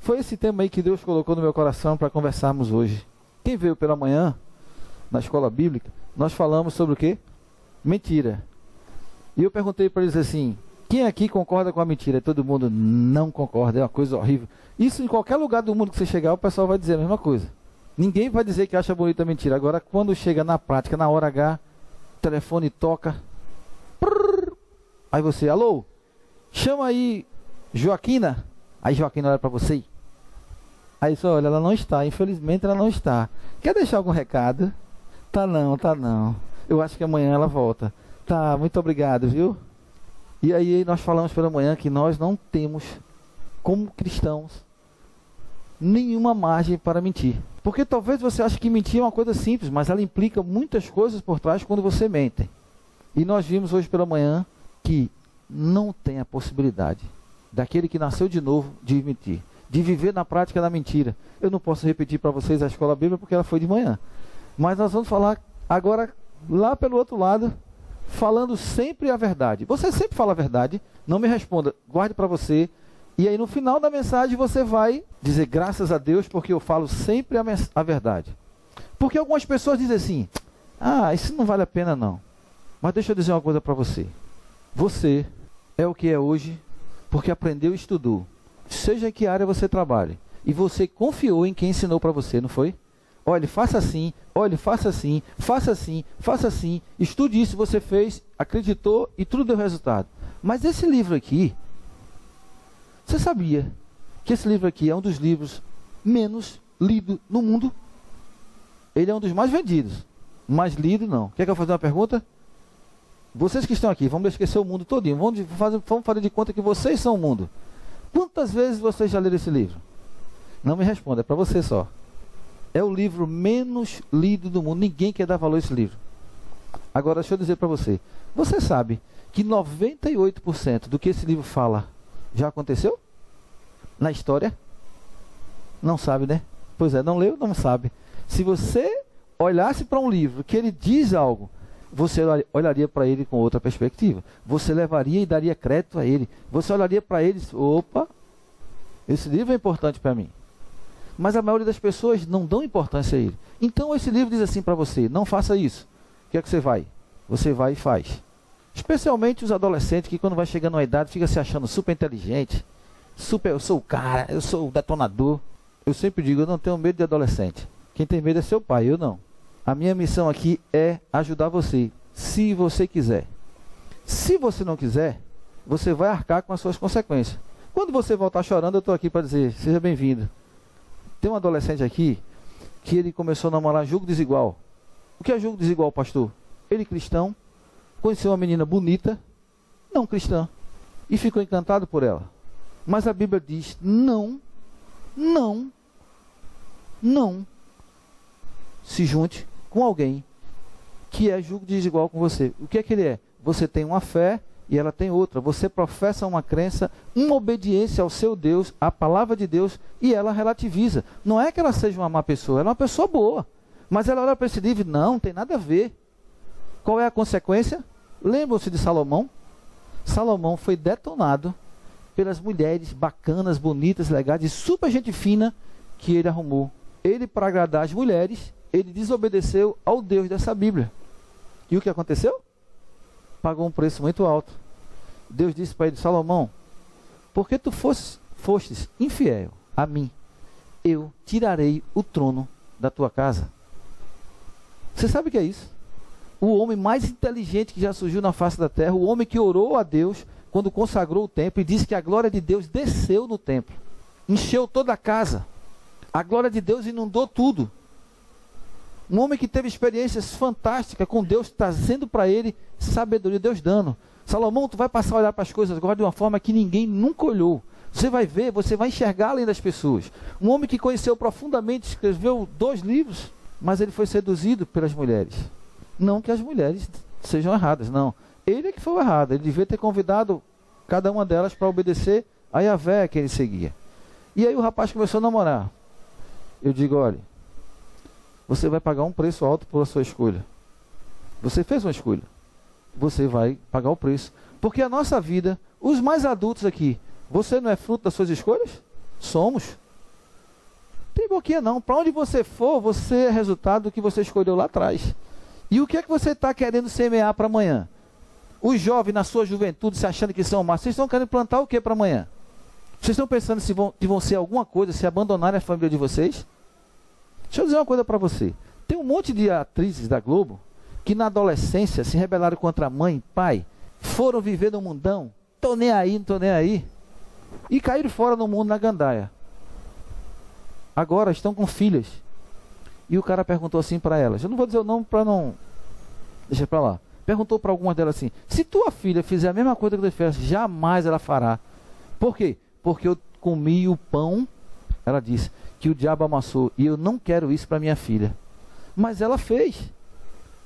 Foi esse tema aí que Deus colocou no meu coração para conversarmos hoje. Quem veio pela manhã, na escola bíblica, nós falamos sobre o quê? Mentira. E eu perguntei para eles assim, quem aqui concorda com a mentira? E todo mundo não concorda, é uma coisa horrível. Isso em qualquer lugar do mundo que você chegar, o pessoal vai dizer a mesma coisa. Ninguém vai dizer que acha bonita a mentira. Agora, quando chega na prática, na hora H, o telefone toca. Aí você, alô? Chama aí Joaquina. Aí Joaquina olha para você. Aí você olha, ela não está. Infelizmente ela não está. Quer deixar algum recado? Tá não, tá não. Eu acho que amanhã ela volta. Tá, muito obrigado, viu? E aí nós falamos pela manhã que nós não temos, como cristãos, nenhuma margem para mentir. Porque talvez você ache que mentir é uma coisa simples, mas ela implica muitas coisas por trás quando você mente. E nós vimos hoje pela manhã que não tem a possibilidade daquele que nasceu de novo de mentir, de viver na prática da mentira. Eu não posso repetir para vocês a escola bíblica porque ela foi de manhã. Mas nós vamos falar agora lá pelo outro lado, falando sempre a verdade. Você sempre fala a verdade, não me responda, guarde para você. E aí no final da mensagem você vai dizer graças a Deus porque eu falo sempre a verdade. Porque algumas pessoas dizem assim, isso não vale a pena não. Mas deixa eu dizer uma coisa para você. Você é o que é hoje porque aprendeu e estudou. Seja em que área você trabalhe. E você confiou em quem ensinou para você, não foi? Olha, faça assim, olha, faça assim, faça assim, faça assim. Estude isso, você fez, acreditou e tudo deu resultado. Mas esse livro aqui, você sabia que esse livro aqui é um dos livros menos lidos no mundo? Ele é um dos mais vendidos. Mais lido, não. Quer que eu faça uma pergunta? Vocês que estão aqui, vamos esquecer o mundo todinho. Vamos fazer de conta que vocês são o mundo. Quantas vezes vocês já leram esse livro? Não me responda, é para você só. É o livro menos lido do mundo. Ninguém quer dar valor a esse livro. Agora, deixa eu dizer para você. Você sabe que 98% do que esse livro fala já aconteceu? Na história? Não sabe, né? Pois é, não leu, não sabe. Se você olhasse para um livro que ele diz algo, você olharia para ele com outra perspectiva. Você levaria e daria crédito a ele. Você olharia para ele e opa, esse livro é importante para mim. Mas a maioria das pessoas não dão importância a ele. Então esse livro diz assim para você, não faça isso. O que é que você vai? Você vai e faz. Especialmente os adolescentes que quando vai chegando a uma idade, fica se achando super inteligente. Eu sou o cara, eu sou o detonador. Eu sempre digo, eu não tenho medo de adolescente. Quem tem medo é seu pai, eu não. A minha missão aqui é ajudar você, se você quiser. Se você não quiser, você vai arcar com as suas consequências. Quando você voltar chorando, eu estou aqui para dizer, seja bem-vindo. Tem um adolescente aqui, que ele começou a namorar julgo desigual. O que é julgo desigual, pastor? Ele cristão, conheceu uma menina bonita, não cristã, e ficou encantado por ela. Mas a Bíblia diz, não se junte com alguém que é julgo desigual com você. O que é que ele é? Você tem uma fé e ela tem outra. Você professa uma crença, uma obediência ao seu Deus, à palavra de Deus, e ela relativiza. Não é que ela seja uma má pessoa, ela é uma pessoa boa. Mas ela olha para esse livro, não tem nada a ver. Qual é a consequência? Lembram-se de Salomão? Salomão foi detonado pelas mulheres bacanas, bonitas, legais, e super gente fina que ele arrumou. Ele, para agradar as mulheres, ele desobedeceu ao Deus dessa Bíblia. E o que aconteceu? Pagou um preço muito alto. Deus disse para ele, Salomão, porque tu fostes infiel a mim, eu tirarei o trono da tua casa. Você sabe o que é isso? O homem mais inteligente que já surgiu na face da terra, o homem que orou a Deus quando consagrou o templo e disse que a glória de Deus desceu no templo, encheu toda a casa. A glória de Deus inundou tudo. Um homem que teve experiências fantásticas com Deus, trazendo para ele sabedoria, Deus dando. Salomão, tu vai passar a olhar para as coisas agora de uma forma que ninguém nunca olhou. Você vai ver, você vai enxergar além das pessoas. Um homem que conheceu profundamente, escreveu 2 livros, mas ele foi seduzido pelas mulheres. Não que as mulheres sejam erradas, não. Ele é que foi o errado. Ele devia ter convidado cada uma delas para obedecer a Yahvé que ele seguia. E aí o rapaz começou a namorar. Eu digo, olha, você vai pagar um preço alto pela sua escolha. Você fez uma escolha. Você vai pagar o preço. Porque a nossa vida, os mais adultos aqui, você não é fruto das suas escolhas? Somos. pouquinho não. Para onde você for, você é resultado do que você escolheu lá atrás. E o que é que você está querendo semear para amanhã? Os jovens na sua juventude se achando que são machos, vocês estão querendo plantar o que para amanhã? Vocês estão pensando se vão ser alguma coisa, se abandonarem a família de vocês? Deixa eu dizer uma coisa para você. Tem um monte de atrizes da Globo que na adolescência se rebelaram contra a mãe, pai, foram viver no mundão, tô nem aí, não tô nem aí, e caíram fora no mundo na gandaia. Agora estão com filhas. E o cara perguntou assim para elas, eu não vou dizer o nome para não... Deixa para lá. Perguntou para algumas delas assim, se tua filha fizer a mesma coisa que tu fez, jamais ela fará. Por quê? Porque eu comi o pão, ela disse, que o diabo amassou, e eu não quero isso para minha filha. Mas ela fez.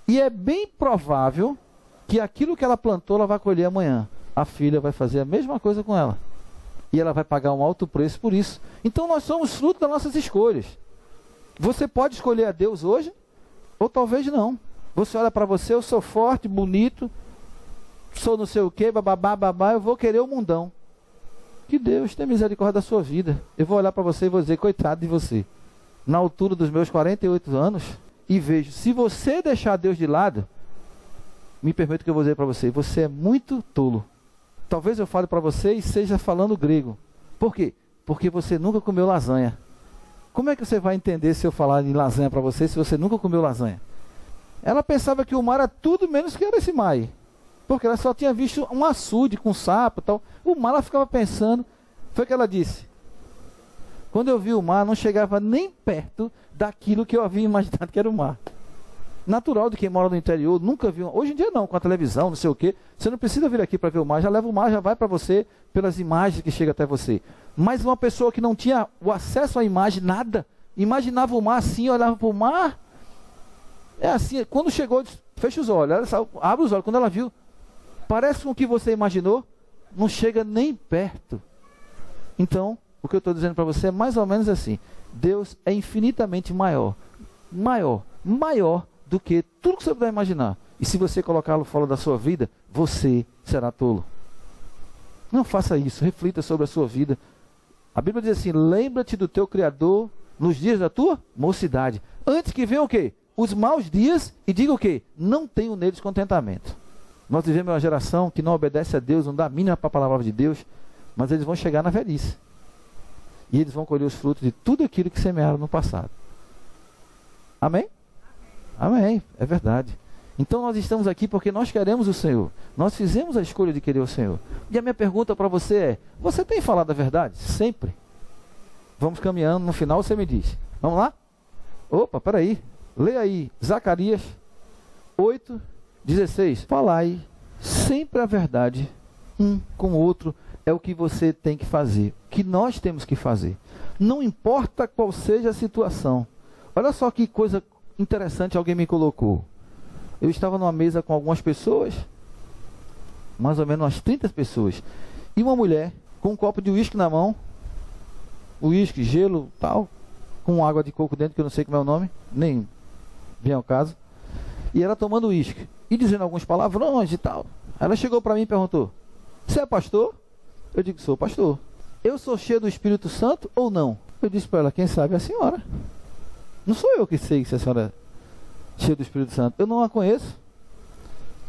E é bem provável que aquilo que ela plantou, ela vai colher amanhã. A filha vai fazer a mesma coisa com ela. E ela vai pagar um alto preço por isso. Então nós somos fruto das nossas escolhas. Você pode escolher a Deus hoje, ou talvez não. Você olha para você, eu sou forte, bonito, sou não sei o que, bababá, babá, eu vou querer o mundão. Que Deus tenha misericórdia da sua vida. Eu vou olhar para você e vou dizer, coitado de você. Na altura dos meus 48 anos, e vejo, se você deixar Deus de lado, me permito que eu vou dizer para você, você é muito tolo. Talvez eu fale para você e seja falando grego. Por quê? Porque você nunca comeu lasanha. Como é que você vai entender se eu falar em lasanha para você, se você nunca comeu lasanha? Ela pensava que o mar era tudo menos que era esse mar aí. Porque ela só tinha visto um açude com sapo e tal. O mar, ela ficava pensando. Foi o que ela disse. Quando eu vi o mar, não chegava nem perto daquilo que eu havia imaginado que era o mar. Natural de quem mora no interior, nunca viu. Hoje em dia não, com a televisão, não sei o quê. Você não precisa vir aqui para ver o mar, já leva o mar, já vai para você pelas imagens que chegam até você. Mas uma pessoa que não tinha o acesso à imagem, nada, imaginava o mar assim, olhava para o mar. É assim, quando chegou, fecha os olhos, abre os olhos, quando ela viu, parece com o que você imaginou, não chega nem perto. Então, o que eu estou dizendo para você é mais ou menos assim. Deus é infinitamente maior do que tudo que você puder imaginar. E se você colocá-lo fora da sua vida, você será tolo. Não faça isso, reflita sobre a sua vida. A Bíblia diz assim, lembra-te do teu Criador nos dias da tua mocidade. Antes que venham o quê? Os maus dias e diga o quê? Não tenho neles contentamento. Nós vivemos uma geração que não obedece a Deus, não dá a mínima para a palavra de Deus, mas eles vão chegar na velhice. E eles vão colher os frutos de tudo aquilo que semearam no passado. Amém? Amém, é verdade. Então nós estamos aqui porque nós queremos o Senhor. Nós fizemos a escolha de querer o Senhor. E a minha pergunta para você é, você tem falado a verdade? Sempre. Vamos caminhando, no final você me diz. Vamos lá? Opa, peraí. Leia aí, Zacarias 8:16. Falai sempre a verdade, um com o outro, é o que você tem que fazer, que nós temos que fazer. Não importa qual seja a situação. Olha só que coisa interessante alguém me colocou. Eu estava numa mesa com algumas pessoas, mais ou menos umas 30 pessoas, e uma mulher com um copo de uísque na mão, uísque, gelo, tal, com água de coco dentro, que eu não sei como é o nome, nem vem ao caso, e ela tomando uísque, e dizendo alguns palavrões e tal. Ela chegou para mim e perguntou, você é pastor? Eu digo, sou pastor. Eu sou cheio do Espírito Santo ou não? Eu disse para ela, quem sabe é a senhora. Não sou eu que sei se a senhora é cheia do Espírito Santo. Eu não a conheço.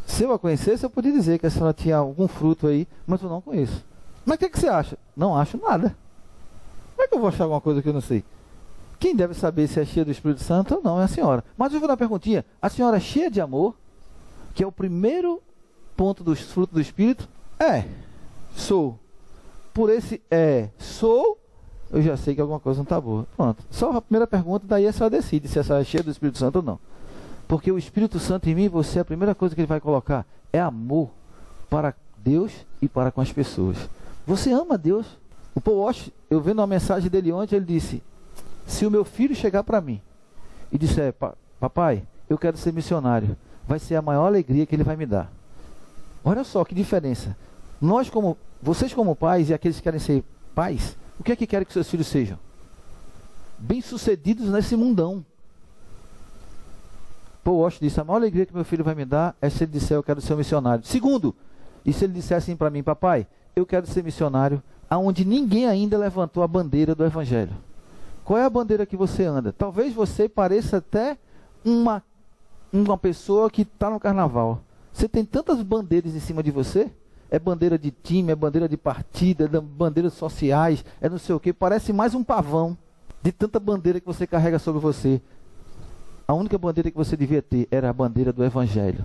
Se eu a conhecesse, eu podia dizer que a senhora tinha algum fruto aí, mas eu não conheço. Mas o que você acha? Não acho nada. Como é que eu vou achar alguma coisa que eu não sei? Quem deve saber se é cheia do Espírito Santo ou não é a senhora. Mas eu vou dar uma perguntinha. A senhora é cheia de amor? Que é o primeiro ponto dos frutos do Espírito? É. Sou. Por esse sou, eu já sei que alguma coisa não está boa. Pronto. Só a primeira pergunta, daí a senhora decide se a senhora é cheia do Espírito Santo ou não. Porque o Espírito Santo em mim, você, a primeira coisa que ele vai colocar é amor para Deus e para com as pessoas. Você ama Deus. O Paul Walsh, eu vendo uma mensagem dele ontem, ele disse, se o meu filho chegar para mim e disser, papai, eu quero ser missionário, vai ser a maior alegria que ele vai me dar. Olha só que diferença. Vocês como pais e aqueles que querem ser pais, o que é que querem que seus filhos sejam? Bem-sucedidos nesse mundão. Paul Walsh disse, a maior alegria que meu filho vai me dar é se ele disser, eu quero ser um missionário. Segundo, e se ele disser assim para mim, papai, eu quero ser missionário aonde ninguém ainda levantou a bandeira do Evangelho. Qual é a bandeira que você anda? Talvez você pareça até uma pessoa que está no carnaval. Você tem tantas bandeiras em cima de você. É bandeira de time, é bandeira de partida, é bandeiras sociais, é não sei o que. Parece mais um pavão de tanta bandeira que você carrega sobre você. A única bandeira que você devia ter era a bandeira do Evangelho.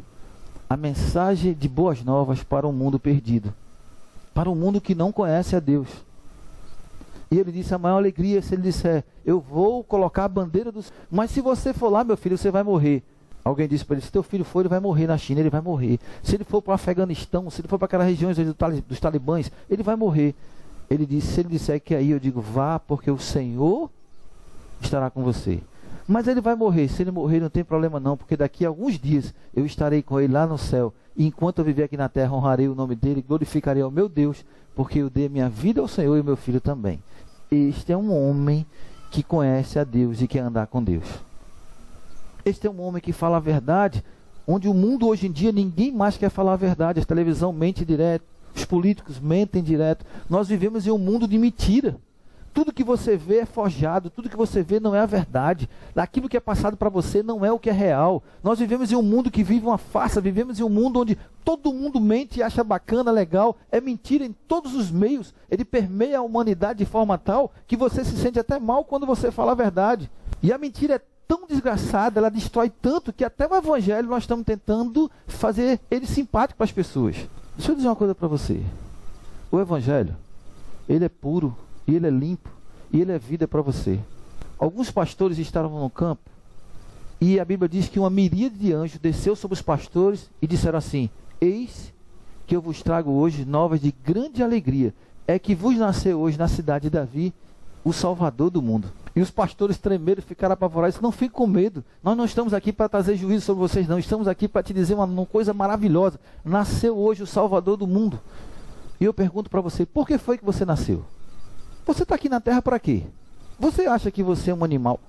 A mensagem de boas novas para um mundo perdido. Para um mundo que não conhece a Deus. E ele disse, a maior alegria se ele disser, eu vou colocar a bandeira dos... Mas se você for lá, meu filho, você vai morrer. Alguém disse para ele, se teu filho for, ele vai morrer na China, ele vai morrer. Se ele for para o Afeganistão, se ele for para aquelas regiões dos talibãs, ele vai morrer. Ele disse, se ele disser que aí, eu digo, vá, porque o Senhor estará com você. Mas ele vai morrer. Se ele morrer, não tem problema não, porque daqui a alguns dias eu estarei com ele lá no céu. E enquanto eu viver aqui na terra, honrarei o nome dele, glorificarei ao meu Deus, porque eu dei a minha vida ao Senhor e meu filho também. Este é um homem que conhece a Deus e quer andar com Deus. Este é um homem que fala a verdade, onde o mundo hoje em dia ninguém mais quer falar a verdade. A televisão mente direto, os políticos mentem direto. Nós vivemos em um mundo de mentira. Tudo que você vê é forjado, tudo que você vê não é a verdade. Aquilo que é passado para você não é o que é real. Nós vivemos em um mundo que vive uma farsa, vivemos em um mundo onde todo mundo mente e acha bacana, legal. É mentira em todos os meios. Ele permeia a humanidade de forma tal que você se sente até mal quando você fala a verdade. E a mentira é tão desgraçada, ela destrói tanto que até o Evangelho nós estamos tentando fazer ele simpático para as pessoas. Deixa eu dizer uma coisa para você. O Evangelho, ele é puro, e ele é limpo, e ele é vida para você. Alguns pastores estavam no campo, e a Bíblia diz que uma miríade de anjos desceu sobre os pastores e disseram assim, eis que eu vos trago hoje novas de grande alegria, é que vos nasceu hoje na cidade de Davi o Salvador do mundo. E os pastores tremeram, ficaram apavorados. Não fique com medo. Nós não estamos aqui para trazer juízo sobre vocês, não. Estamos aqui para te dizer uma coisa maravilhosa. Nasceu hoje o Salvador do mundo. E eu pergunto para você, por que foi que você nasceu? Você está aqui na terra para quê? Você acha que você é um animal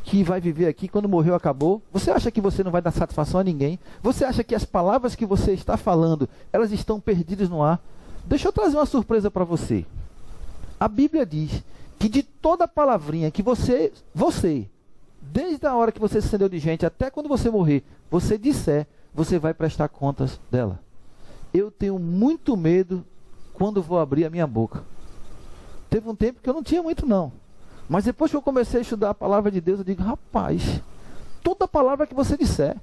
que vai viver aqui, quando morreu acabou? Você acha que você não vai dar satisfação a ninguém? Você acha que as palavras que você está falando, elas estão perdidas no ar? Deixa eu trazer uma surpresa para você. A Bíblia diz que de toda palavrinha que você, desde a hora que você se acendeu de gente até quando você morrer, você disser, você vai prestar contas dela. Eu tenho muito medo quando vou abrir a minha boca. Teve um tempo que eu não tinha muito não. Mas depois que eu comecei a estudar a palavra de Deus, eu digo, rapaz, toda palavra que você disser,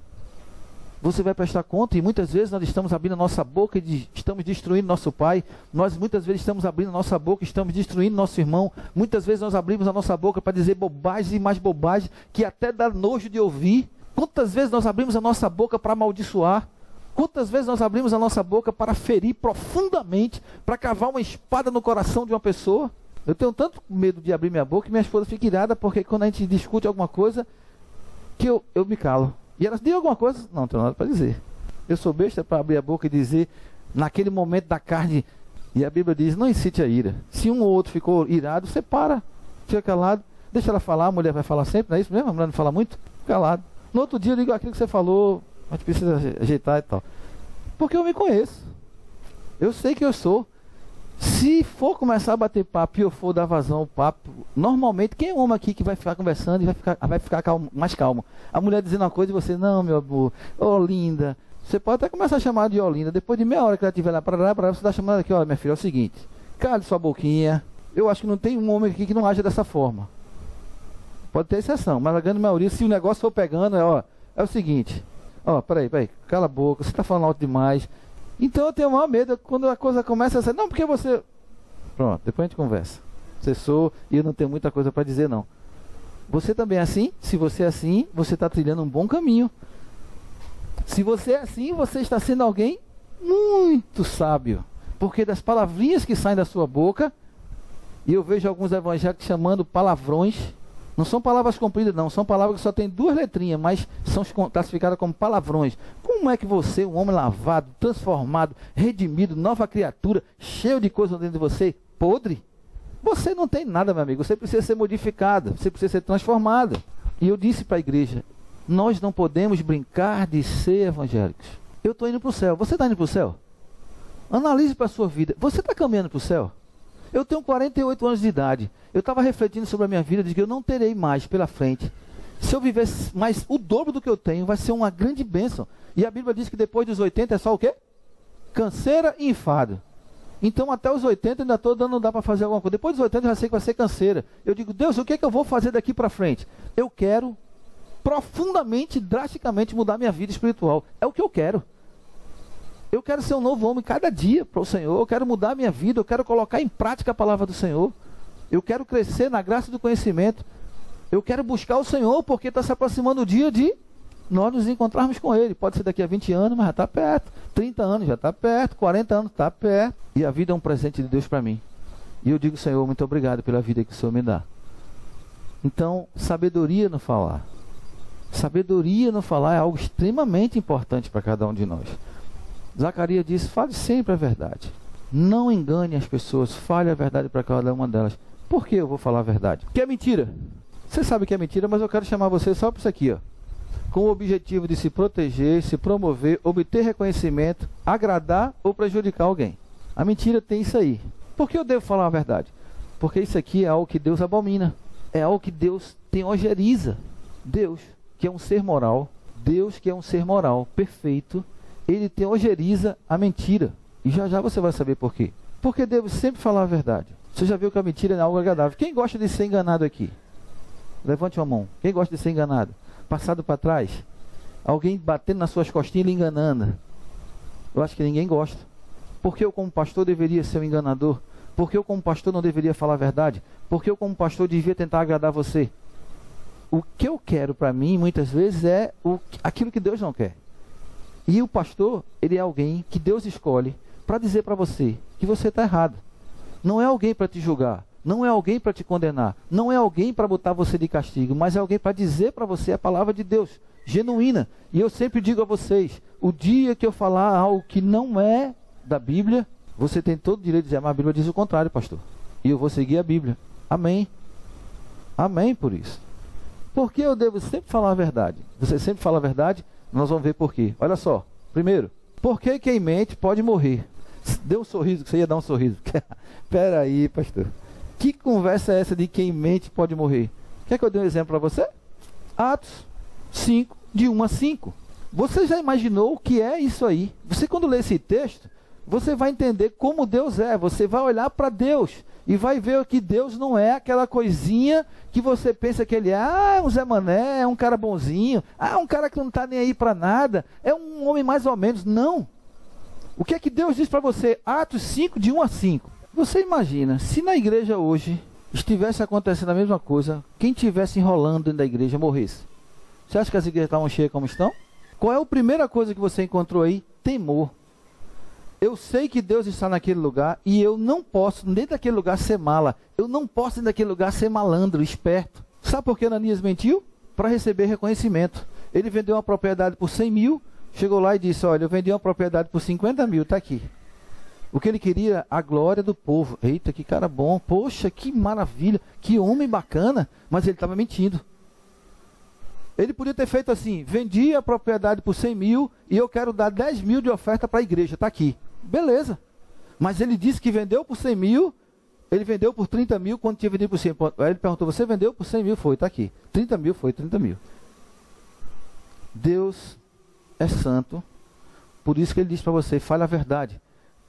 você vai prestar conta. E muitas vezes nós estamos abrindo a nossa boca e estamos destruindo nosso pai. Nós muitas vezes estamos abrindo a nossa boca e estamos destruindo nosso irmão. Muitas vezes nós abrimos a nossa boca para dizer bobagens e mais bobagens, que até dá nojo de ouvir. Quantas vezes nós abrimos a nossa boca para amaldiçoar? Quantas vezes nós abrimos a nossa boca para ferir profundamente, para cavar uma espada no coração de uma pessoa? Eu tenho tanto medo de abrir minha boca que minha esposa fica irada, porque quando a gente discute alguma coisa, que eu me calo. E ela diz alguma coisa? Não tenho nada para dizer. Eu sou besta para abrir a boca e dizer, naquele momento da carne, e a Bíblia diz, não incite a ira. Se um ou outro ficou irado, você para, fica calado, deixa ela falar, a mulher vai falar sempre, não é isso mesmo? A mulher não fala muito? Calado. No outro dia eu digo aquilo que você falou, a gente precisa ajeitar e tal. Porque eu me conheço. Eu sei que eu sou. Se for começar a bater papo e eu for dar vazão ao papo, normalmente, quem é o homem aqui que vai ficar conversando e vai ficar calmo, mais calmo? A mulher dizendo uma coisa e você, não, meu amor, ô linda. Você pode até começar a chamar de ó linda. Depois de meia hora que ela estiver lá, você está chamando aqui, olha, minha filha, é o seguinte, cale sua boquinha. Eu acho que não tem um homem aqui que não age dessa forma. Pode ter exceção, mas a grande maioria, se o negócio for pegando, é o seguinte, peraí, cala a boca, você está falando alto demais. Então eu tenho o maior medo quando a coisa começa a ser, não, porque você... Pronto, depois a gente conversa. Cessou e eu não tenho muita coisa para dizer, não. Você também é assim? Se você é assim, você está trilhando um bom caminho. Se você é assim, você está sendo alguém muito sábio. Porque das palavrinhas que saem da sua boca, e eu vejo alguns evangélicos chamando palavrões, não são palavras compridas não, são palavras que só tem 2 letrinhas, mas são classificadas como palavrões. Como é que você, um homem lavado, transformado, redimido, nova criatura, cheio de coisa dentro de você, podre? Você não tem nada, meu amigo, você precisa ser modificado, você precisa ser transformado. E eu disse para a igreja, nós não podemos brincar de ser evangélicos. Eu estou indo para o céu, você está indo para o céu? Analise para a sua vida, você está caminhando para o céu? Eu tenho 48 anos de idade. Eu estava refletindo sobre a minha vida, de que eu não terei mais pela frente. Se eu viver mais o dobro do que eu tenho, vai ser uma grande bênção. E a Bíblia diz que depois dos 80 é só o quê? Canseira e enfado. Então até os 80 ainda estou dando, não dá para fazer alguma coisa. Depois dos 80 eu já sei que vai ser canseira. Eu digo, Deus, o que é que eu vou fazer daqui para frente? Eu quero profundamente, drasticamente mudar minha vida espiritual. É o que eu quero. Eu quero ser um novo homem cada dia para o Senhor. Eu quero mudar a minha vida. Eu quero colocar em prática a palavra do Senhor. Eu quero crescer na graça do conhecimento. Eu quero buscar o Senhor porque está se aproximando o dia de nós nos encontrarmos com Ele. Pode ser daqui a 20 anos, mas já está perto. 30 anos já está perto. 40 anos está perto. E a vida é um presente de Deus para mim. E eu digo, Senhor, muito obrigado pela vida que o Senhor me dá. Então, sabedoria no falar. Sabedoria no falar é algo extremamente importante para cada um de nós. Zacarias disse, fale sempre a verdade. Não engane as pessoas, fale a verdade para cada uma delas. Por que eu vou falar a verdade? Porque é mentira. Você sabe que é mentira, mas eu quero chamar você só para isso aqui, ó. Com o objetivo de se proteger, se promover, obter reconhecimento, agradar ou prejudicar alguém. A mentira tem isso aí. Por que eu devo falar a verdade? Porque isso aqui é algo que Deus abomina. É algo que Deus tem ojeriza. Deus, que é um ser moral, Deus que é um ser moral perfeito, ele tem ojeriza a mentira. E já já você vai saber por quê. Porque devo sempre falar a verdade. Você já viu que a mentira é algo agradável. Quem gosta de ser enganado aqui? Levante uma mão. Quem gosta de ser enganado? Passado para trás? Alguém batendo nas suas costinhas e lhe enganando? Eu acho que ninguém gosta. Porque eu como pastor deveria ser um enganador? Porque eu como pastor não deveria falar a verdade? Porque eu como pastor devia tentar agradar você? O que eu quero para mim, muitas vezes, é aquilo que Deus não quer. E o pastor, ele é alguém que Deus escolhe para dizer para você que você está errado. Não é alguém para te julgar, não é alguém para te condenar, não é alguém para botar você de castigo, mas é alguém para dizer para você a palavra de Deus, genuína. E eu sempre digo a vocês, o dia que eu falar algo que não é da Bíblia, você tem todo o direito de dizer, mas a Bíblia diz o contrário, pastor. E eu vou seguir a Bíblia. Amém. Amém por isso. Porque eu devo sempre falar a verdade. Você sempre fala a verdade, nós vamos ver por quê. Olha só. Primeiro, por que quem mente pode morrer? Deu um sorriso, que você ia dar um sorriso. Espera aí, pastor. Que conversa é essa de quem mente pode morrer? Quer que eu dê um exemplo para você? Atos 5, de 1 a 5. Você já imaginou o que é isso aí? Você quando lê esse texto, você vai entender como Deus é. Você vai olhar para Deus e vai ver que Deus não é aquela coisinha que você pensa que ele é, um Zé Mané, é um cara bonzinho, um cara que não está nem aí para nada, é um homem mais ou menos. Não. O que é que Deus diz para você? Atos 5, de 1 a 5. Você imagina, se na igreja hoje estivesse acontecendo a mesma coisa, quem estivesse enrolando dentro da igreja morresse? Você acha que as igrejas estavam cheias como estão? Qual é a primeira coisa que você encontrou aí? Temor. Eu sei que Deus está naquele lugar e eu não posso, dentro daquele lugar, ser mala. Eu não posso, dentro daquele lugar, ser malandro, esperto. Sabe por que Ananias mentiu? Para receber reconhecimento. Ele vendeu uma propriedade por 100 mil, chegou lá e disse, olha, eu vendi uma propriedade por 50 mil, está aqui. O que ele queria, a glória do povo. Eita, que cara bom, poxa, que maravilha, que homem bacana, mas ele estava mentindo. Ele podia ter feito assim, vendi a propriedade por 100 mil e eu quero dar 10 mil de oferta para a igreja, está aqui. Beleza. Mas ele disse que vendeu por 100 mil, ele vendeu por 30 mil quando tinha vendido por 100. Aí ele perguntou, você vendeu por 100 mil? Foi, está aqui. 30 mil, foi 30 mil. Deus é santo, por isso que ele diz para você, fale a verdade.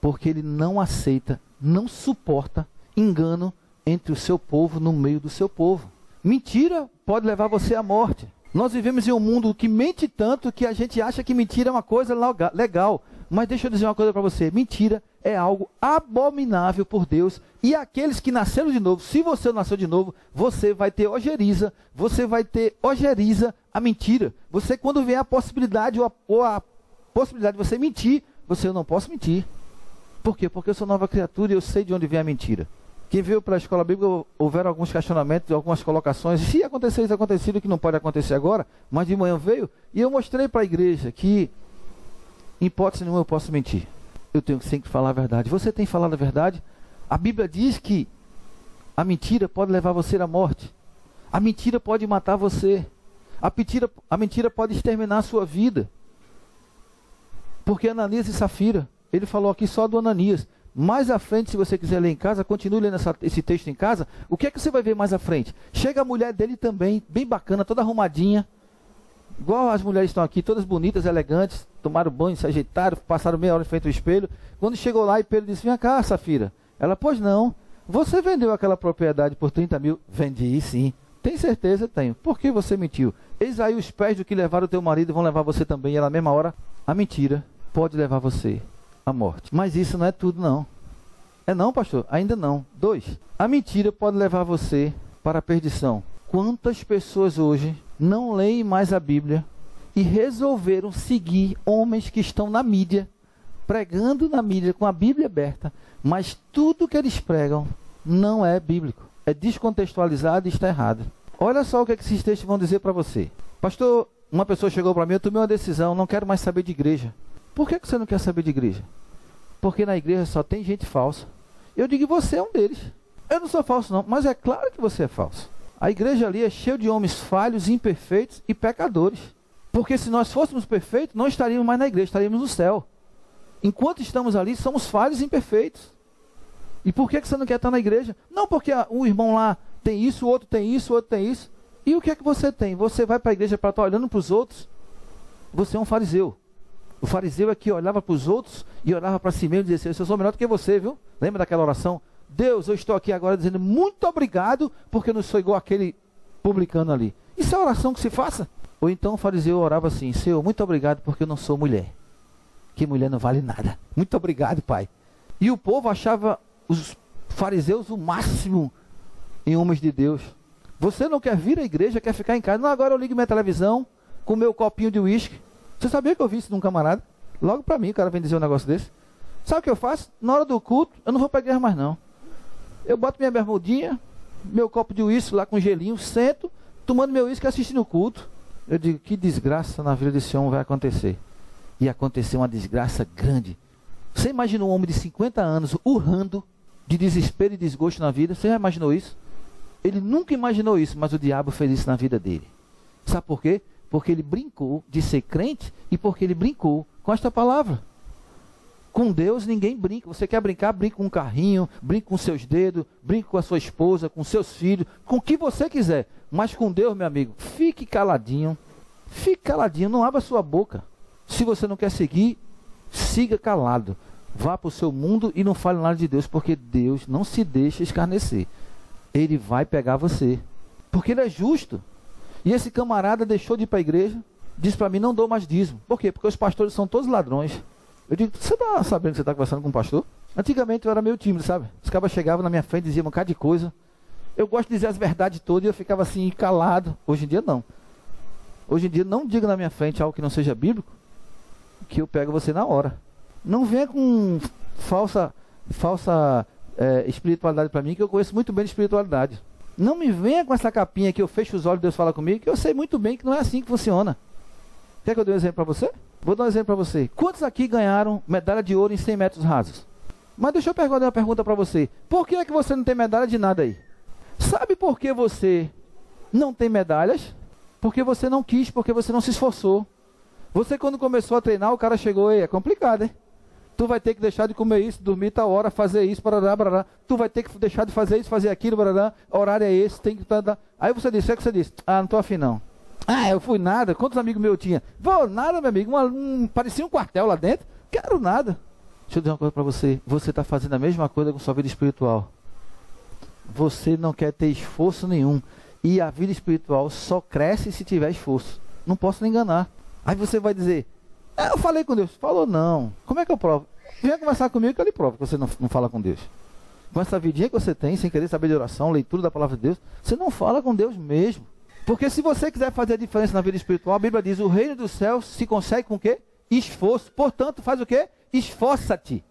Porque ele não aceita, não suporta engano entre o seu povo, no meio do seu povo. Mentira pode levar você à morte. Nós vivemos em um mundo que mente tanto que a gente acha que mentira é uma coisa legal. Mas deixa eu dizer uma coisa para você. Mentira é algo abominável por Deus. E aqueles que nasceram de novo, se você nasceu de novo, você vai ter ojeriza. Você vai ter ojeriza a mentira. Você quando vem a possibilidade ou a possibilidade de você mentir, você, eu não posso mentir. Por quê? Porque eu sou nova criatura e eu sei de onde vem a mentira. Quem veio para a escola bíblica, houveram alguns questionamentos, algumas colocações. Se acontecer isso, acontecido, que não pode acontecer agora, mas de manhã veio, e eu mostrei para a igreja que, em hipótese nenhuma, eu posso mentir. Eu tenho sempre que falar a verdade. Você tem falado a verdade? A Bíblia diz que a mentira pode levar você à morte. A mentira pode matar você. A mentira pode exterminar a sua vida. Porque Ananias e Safira, ele falou aqui só do Ananias. Mais à frente, se você quiser ler em casa, continue lendo esse texto em casa. O que é que você vai ver mais à frente? Chega a mulher dele também, bem bacana, toda arrumadinha. Igual as mulheres estão aqui, todas bonitas, elegantes. Tomaram banho, se ajeitaram, passaram meia hora em frente ao espelho. Quando chegou lá, e Pedro disse, vem cá, Safira. Ela, pois não. Você vendeu aquela propriedade por 30 mil? Vendi, sim. Tem certeza? Tenho. Por que você mentiu? Eis aí os pés do que levaram o teu marido vão levar você também. E na mesma hora, a mentira pode levar você à morte. Mas isso não é tudo, não. É não, pastor? Ainda não. 2. A mentira pode levar você para a perdição. Quantas pessoas hoje não leem mais a Bíblia e resolveram seguir homens que estão na mídia, pregando na mídia com a Bíblia aberta, mas tudo que eles pregam não é bíblico. É descontextualizado e está errado. Olha só o que esses textos vão dizer para você. Pastor, uma pessoa chegou para mim, eu tomei uma decisão, não quero mais saber de igreja. Por que você não quer saber de igreja? Porque na igreja só tem gente falsa. Eu digo, você é um deles. Eu não sou falso não, mas é claro que você é falso. A igreja ali é cheia de homens falhos, imperfeitos e pecadores. Porque se nós fôssemos perfeitos, não estaríamos mais na igreja, estaríamos no céu. Enquanto estamos ali, somos falhos e imperfeitos. E por que você não quer estar na igreja? Não porque um irmão lá tem isso, o outro tem isso, o outro tem isso. E o que é que você tem? Você vai para a igreja para estar olhando para os outros? Você é um fariseu. O fariseu é que olhava para os outros e olhava para si mesmo e dizia assim, eu sou melhor do que você, viu? Lembra daquela oração? Deus, eu estou aqui agora dizendo muito obrigado porque eu não sou igual aquele publicano ali. Isso é oração que se faça? Ou então o fariseu orava assim, Senhor, muito obrigado porque eu não sou mulher. Que mulher não vale nada. Muito obrigado, Pai. E o povo achava os fariseus o máximo em homens de Deus. Você não quer vir à igreja, quer ficar em casa. Não, agora eu ligo minha televisão com meu copinho de uísque. Você sabia que eu vi isso de um camarada? Logo para mim, o cara vem dizer um negócio desse. Sabe o que eu faço? Na hora do culto, eu não vou para a igreja mais não. Eu boto minha bermudinha, meu copo de uísque lá com gelinho, sento, tomando meu uísque e assistindo o culto. Eu digo, que desgraça na vida desse homem vai acontecer. E aconteceu uma desgraça grande. Você imagina um homem de 50 anos urrando de desespero e desgosto na vida? Você já imaginou isso? Ele nunca imaginou isso, mas o diabo fez isso na vida dele. Sabe por quê? Porque ele brincou de ser crente e porque ele brincou com esta palavra. Com Deus ninguém brinca. Você quer brincar? Brinca com um carrinho, brinca com seus dedos, brinca com a sua esposa, com seus filhos, com o que você quiser. Mas com Deus, meu amigo, fique caladinho. Fique caladinho, não abra sua boca. Se você não quer seguir, siga calado. Vá para o seu mundo e não fale nada de Deus, porque Deus não se deixa escarnecer. Ele vai pegar você, porque ele é justo. E esse camarada deixou de ir para a igreja, disse para mim, não dou mais dízimo. Por quê? Porque os pastores são todos ladrões. Eu digo, você está sabendo que você está conversando com um pastor? Antigamente eu era meio tímido, sabe? Os caras chegavam na minha frente e diziam um bocado de coisa. Eu gosto de dizer as verdades todas e eu ficava assim, calado. Hoje em dia não. Hoje em dia não diga na minha frente algo que não seja bíblico, que eu pego você na hora. Não venha com falsa espiritualidade para mim, que eu conheço muito bem de espiritualidade. Não me venha com essa capinha que eu fecho os olhos e Deus fala comigo, que eu sei muito bem que não é assim que funciona. Quer que eu dê um exemplo para você? Vou dar um exemplo para você. Quantos aqui ganharam medalha de ouro em 100 metros rasos? Mas deixa eu perguntar uma pergunta para você. Por que é que você não tem medalha de nada aí? Sabe por que você não tem medalhas? Porque você não quis, porque você não se esforçou. Você quando começou a treinar, o cara chegou, é complicado, hein? Tu vai ter que deixar de comer isso, dormir tal hora, fazer isso, barará, barará. Tu vai ter que deixar de fazer isso, fazer aquilo, barará. Horário é esse, tem que... Aí você disse, o que você disse? Ah, não tô afim não. Ah, eu fui nada. Quantos amigos meus tinha? Vou nada, meu amigo. Parecia um quartel lá dentro. Quero nada. Deixa eu dizer uma coisa para você. Você está fazendo a mesma coisa com sua vida espiritual. Você não quer ter esforço nenhum. E a vida espiritual só cresce se tiver esforço. Não posso lhe enganar. Aí você vai dizer, eu falei com Deus. Falou não. Como é que eu provo? Venha conversar comigo que eu lhe provo que você não fala com Deus. Com essa vidinha que você tem, sem querer saber de oração, leitura da palavra de Deus, você não fala com Deus mesmo. Porque se você quiser fazer a diferença na vida espiritual, a Bíblia diz, o reino dos céus se consegue com o quê? Esforço. Portanto, faz o quê? Esforça-te.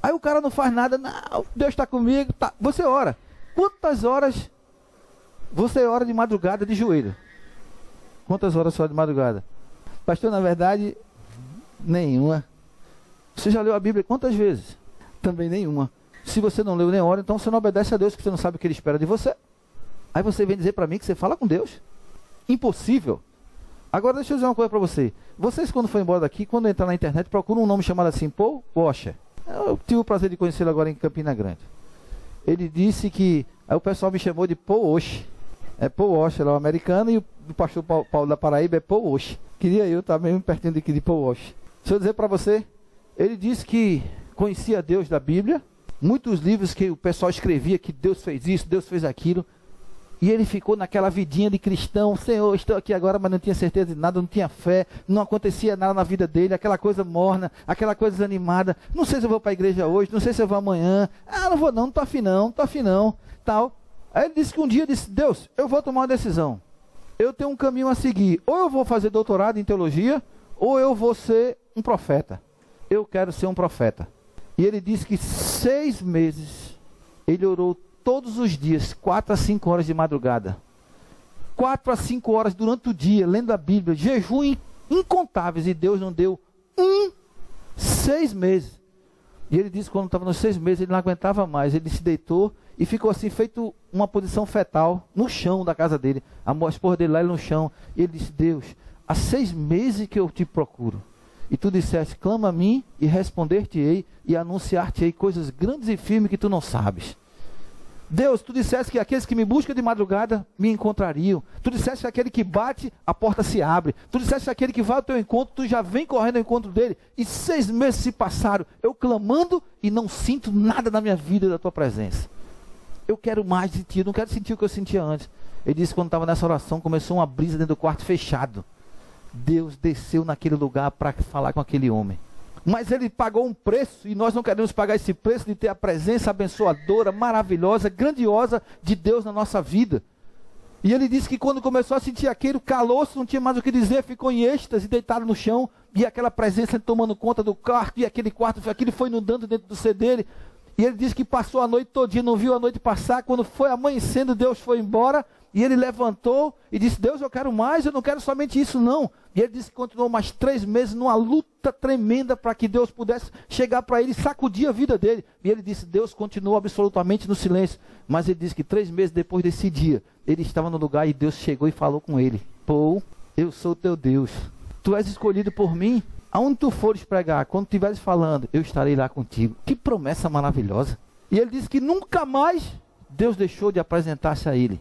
Aí o cara não faz nada, não, Deus está comigo, tá. Você ora. Quantas horas você ora de madrugada de joelho? Quantas horas você ora de madrugada? Pastor, na verdade, nenhuma. Você já leu a Bíblia quantas vezes? Também nenhuma. Se você não leu nem ora, então você não obedece a Deus, porque você não sabe o que Ele espera de você. Aí você vem dizer para mim que você fala com Deus. Impossível. Agora deixa eu dizer uma coisa para você. Vocês quando forem embora daqui, quando entrar na internet, procuram um nome chamado assim, Paul Washer. Eu tive o prazer de conhecê-lo agora em Campina Grande. Ele disse que... Aí o pessoal me chamou de Paul Osh. É Paul Osh, ele é um americano, e o pastor Paulo da Paraíba é Paul Osh. Queria eu estar mesmo pertinho aqui de Paul Osh. Deixa eu dizer para você, ele disse que conhecia Deus da Bíblia, muitos livros que o pessoal escrevia que Deus fez isso, Deus fez aquilo, e ele ficou naquela vidinha de cristão. Senhor, estou aqui agora, mas não tinha certeza de nada, não tinha fé, não acontecia nada na vida dele, aquela coisa morna, aquela coisa desanimada. Não sei se eu vou para a igreja hoje, não sei se eu vou amanhã. Não vou não estou afim não, tal. Aí ele disse que um dia disse: Deus, eu vou tomar uma decisão. Eu tenho um caminho a seguir. Ou eu vou fazer doutorado em teologia, ou eu vou ser um profeta. Eu quero ser um profeta. E ele disse que 6 meses ele orou todos os dias, 4 a 5 horas de madrugada. 4 a 5 horas durante o dia, lendo a Bíblia, jejum incontáveis, e Deus não deu 6 meses. E ele disse que quando estava nos 6 meses, ele não aguentava mais, ele se deitou e ficou assim, feito uma posição fetal, no chão da casa dele. A esposa dele lá, ele no chão. E ele disse: Deus, há 6 meses que eu te procuro, e tu disseste: clama a mim, e responder-te-ei, e anunciar-te-ei coisas grandes e firmes que tu não sabes. Deus, tu disseste que aqueles que me buscam de madrugada me encontrariam. Tu disseste que aquele que bate, a porta se abre. Tu disseste que aquele que vai ao teu encontro, tu já vem correndo ao encontro dele. E 6 meses se passaram, eu clamando, e não sinto nada na minha vida da tua presença. Eu quero mais de ti, eu não quero sentir o que eu sentia antes. Ele disse que quando estava nessa oração, começou uma brisa dentro do quarto fechado. Deus desceu naquele lugar para falar com aquele homem. Mas ele pagou um preço, e nós não queremos pagar esse preço de ter a presença abençoadora, maravilhosa, grandiosa de Deus na nossa vida. E ele disse que quando começou a sentir aquele calor, não tinha mais o que dizer, ficou em êxtase, deitado no chão, e aquela presença tomando conta do quarto, e aquele quarto, aquilo foi inundando dentro do ser dele. E ele disse que passou a noite todinha, não viu a noite passar. Quando foi amanhecendo, Deus foi embora, e ele levantou e disse: Deus, eu quero mais, eu não quero somente isso não. E ele disse que continuou mais 3 meses numa luta tremenda para que Deus pudesse chegar para ele e sacudir a vida dele. E ele disse: Deus continuou absolutamente no silêncio. Mas ele disse que 3 meses depois desse dia, ele estava no lugar e Deus chegou e falou com ele: Paul, eu sou teu Deus, tu és escolhido por mim. Aonde tu fores pregar, quando estiveres falando, eu estarei lá contigo. Que promessa maravilhosa. E ele disse que nunca mais Deus deixou de apresentar-se a ele.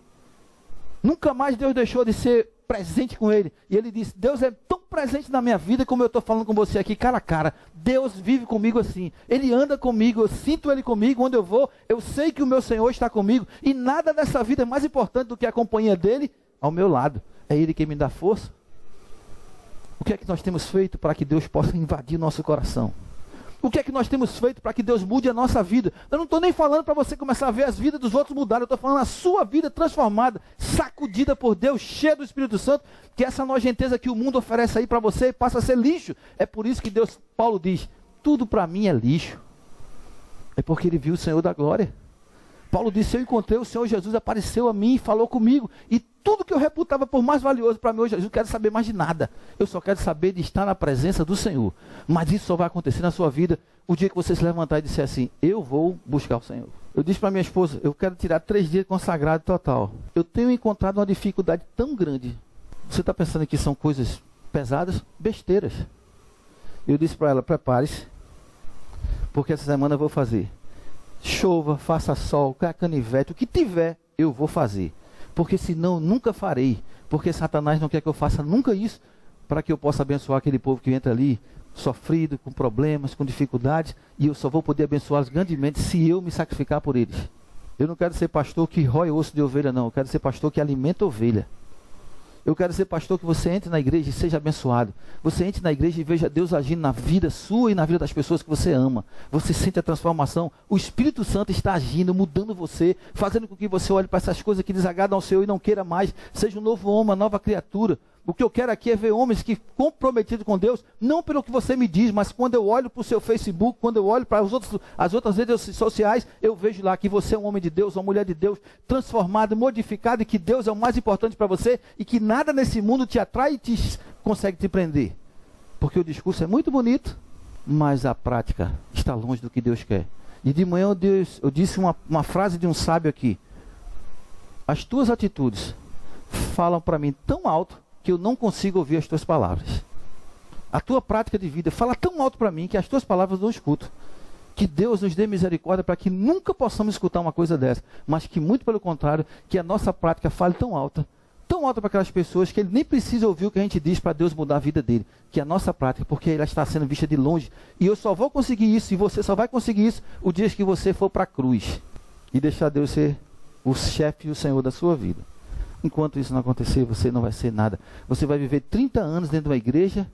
Nunca mais Deus deixou de ser presente com ele. E ele disse: Deus é tão presente na minha vida como eu estou falando com você aqui cara a cara. Deus vive comigo assim. Ele anda comigo, eu sinto ele comigo. Onde eu vou, eu sei que o meu Senhor está comigo. E nada nessa vida é mais importante do que a companhia dele ao meu lado. É ele quem me dá força. O que é que nós temos feito para que Deus possa invadir nosso coração? O que é que nós temos feito para que Deus mude a nossa vida? Eu não estou nem falando para você começar a ver as vidas dos outros mudar. Eu estou falando a sua vida transformada, sacudida por Deus, cheia do Espírito Santo, que essa nojenteza que o mundo oferece aí para você passa a ser lixo. É por isso que Paulo diz: tudo para mim é lixo. É porque ele viu o Senhor da glória. Paulo disse: eu encontrei o Senhor Jesus, apareceu a mim e falou comigo. E tudo que eu reputava por mais valioso para mim hoje, eu não quero saber mais de nada. Eu só quero saber de estar na presença do Senhor. Mas isso só vai acontecer na sua vida o dia que você se levantar e disser assim: eu vou buscar o Senhor. Eu disse para minha esposa: eu quero tirar 3 dias consagrado total. Eu tenho encontrado uma dificuldade tão grande. Você está pensando que são coisas pesadas? Besteiras. Eu disse para ela: prepare-se, porque essa semana eu vou fazer. Chova, faça sol, caia canivete, o que tiver, eu vou fazer. Porque senão nunca farei. Porque Satanás não quer que eu faça nunca isso, para que eu possa abençoar aquele povo que entra ali, sofrido, com problemas, com dificuldades, e eu só vou poder abençoá-los grandemente se eu me sacrificar por eles. Eu não quero ser pastor que rói osso de ovelha, não. Eu quero ser pastor que alimenta ovelha. Eu quero ser pastor que você entre na igreja e seja abençoado. Você entre na igreja e veja Deus agindo na vida sua e na vida das pessoas que você ama. Você sente a transformação. O Espírito Santo está agindo, mudando você, fazendo com que você olhe para essas coisas que desagradam ao Senhor e não queira mais. Seja um novo homem, uma nova criatura. O que eu quero aqui é ver homens que comprometidos com Deus, não pelo que você me diz, mas quando eu olho para o seu Facebook, quando eu olho para as outras redes sociais, eu vejo lá que você é um homem de Deus, uma mulher de Deus, transformado, modificado, e que Deus é o mais importante para você, e que nada nesse mundo te atrai e consegue te prender. Porque o discurso é muito bonito, mas a prática está longe do que Deus quer. E de manhã eu disse uma frase de um sábio aqui: as tuas atitudes falam para mim tão alto que eu não consigo ouvir as tuas palavras. A tua prática de vida fala tão alto para mim que as tuas palavras eu não escuto. Que Deus nos dê misericórdia para que nunca possamos escutar uma coisa dessa, mas que muito pelo contrário, que a nossa prática fale tão alta para aquelas pessoas que ele nem precisa ouvir o que a gente diz para Deus mudar a vida dele. Que a nossa prática, porque ela está sendo vista de longe. E eu só vou conseguir isso, e você só vai conseguir isso o dia que você for para a cruz. E deixar Deus ser o chefe e o Senhor da sua vida. Enquanto isso não acontecer, você não vai ser nada. Você vai viver 30 anos dentro de uma igreja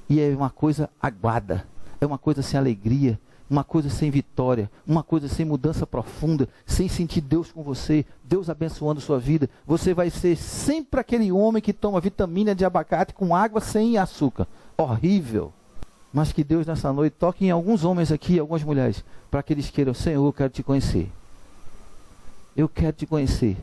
e é uma coisa aguada. É uma coisa sem alegria. Uma coisa sem vitória, uma coisa sem mudança profunda, sem sentir Deus com você, Deus abençoando sua vida. Você vai ser sempre aquele homem que toma vitamina de abacate com água sem açúcar. Horrível. Mas que Deus nessa noite toque em alguns homens aqui, algumas mulheres, para que eles queiram, Senhor, eu quero te conhecer. Eu quero te conhecer.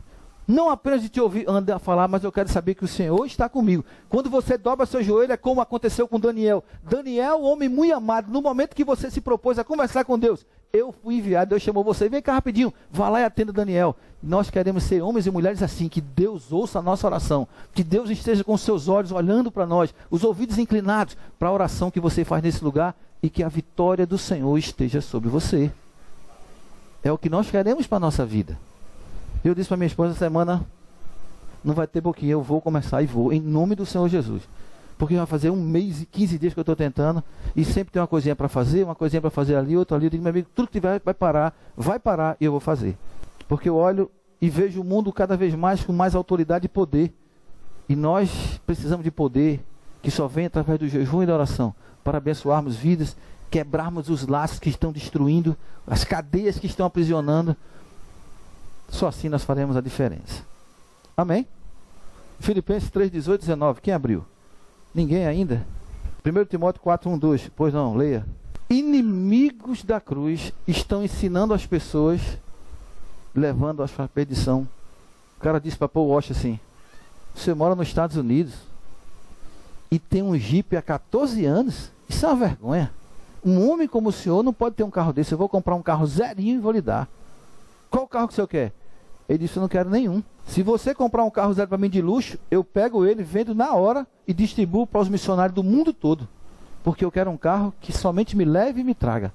Não apenas de te ouvir andar falar, mas eu quero saber que o Senhor está comigo. Quando você dobra seu joelho, é como aconteceu com Daniel. Daniel, homem muito amado, no momento que você se propôs a conversar com Deus, eu fui enviado, Deus chamou você, vem cá rapidinho, vá lá e atenda Daniel. Nós queremos ser homens e mulheres assim, que Deus ouça a nossa oração, que Deus esteja com os seus olhos olhando para nós, os ouvidos inclinados para a oração que você faz nesse lugar, e que a vitória do Senhor esteja sobre você. É o que nós queremos para a nossa vida. Eu disse para minha esposa, essa semana não vai ter boquinha, eu vou começar e vou, em nome do Senhor Jesus. Porque vai fazer 1 mês e 15 dias que eu estou tentando, e sempre tem uma coisinha para fazer, uma coisinha para fazer ali, outra ali. Eu digo, meu amigo, tudo que tiver vai parar e eu vou fazer. Porque eu olho e vejo o mundo cada vez mais com mais autoridade e poder. E nós precisamos de poder que só vem através do jejum e da oração, para abençoarmos vidas, quebrarmos os laços que estão destruindo, as cadeias que estão aprisionando. Só assim nós faremos a diferença. Amém? Filipenses 3, 18, 19. Quem abriu? Ninguém ainda? 1 Timóteo 4, 1, 2. Pois não, leia. Inimigos da cruz estão ensinando as pessoas, levando-as para a perdição. O cara disse para Paul Walsh assim: você mora nos Estados Unidos e tem um Jeep há 14 anos? Isso é uma vergonha. Um homem como o senhor não pode ter um carro desse. Eu vou comprar um carro zerinho e vou lhe dar. Qual carro que o senhor quer? Ele disse, eu não quero nenhum. Se você comprar um carro zero para mim de luxo, eu pego ele, vendo na hora e distribuo para os missionários do mundo todo. Porque eu quero um carro que somente me leve e me traga.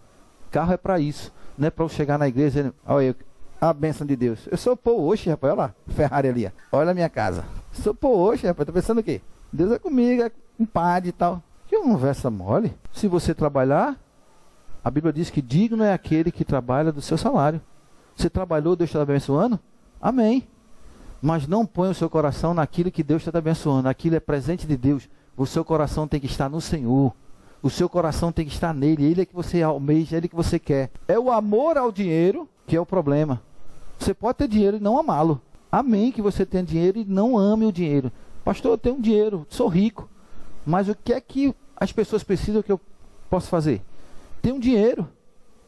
Carro é para isso. Não é para eu chegar na igreja e olha, a bênção de Deus. Eu sou Paul Walsh, rapaz, olha lá, Ferrari ali. Ó. Olha a minha casa. Sou Paul Walsh, rapaz, tá pensando o quê? Deus é comigo, é compadre e tal. Que conversa mole. Se você trabalhar, a Bíblia diz que digno é aquele que trabalha do seu salário. Você trabalhou, Deus está te abençoando? Amém. Mas não põe o seu coração naquilo que Deus está te abençoando. Aquilo é presente de Deus. O seu coração tem que estar no Senhor. O seu coração tem que estar nele. Ele é que você almeja, ele que você quer. É o amor ao dinheiro que é o problema. Você pode ter dinheiro e não amá-lo. Amém que você tenha dinheiro e não ame o dinheiro. Pastor, eu tenho dinheiro, sou rico. Mas o que é que as pessoas precisam que eu possa fazer? Tenho dinheiro.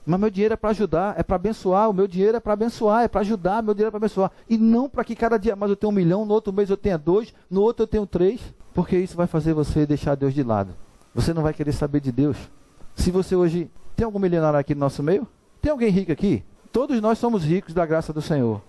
Mas meu dinheiro é para ajudar, é para abençoar. O meu dinheiro é para abençoar, é para ajudar. Meu dinheiro é para abençoar. E não para que cada dia mais eu tenha 1 milhão, no outro mês eu tenha 2, no outro eu tenho 3. Porque isso vai fazer você deixar Deus de lado. Você não vai querer saber de Deus. Se você hoje... Tem algum milionário aqui no nosso meio? Tem alguém rico aqui? Todos nós somos ricos da graça do Senhor.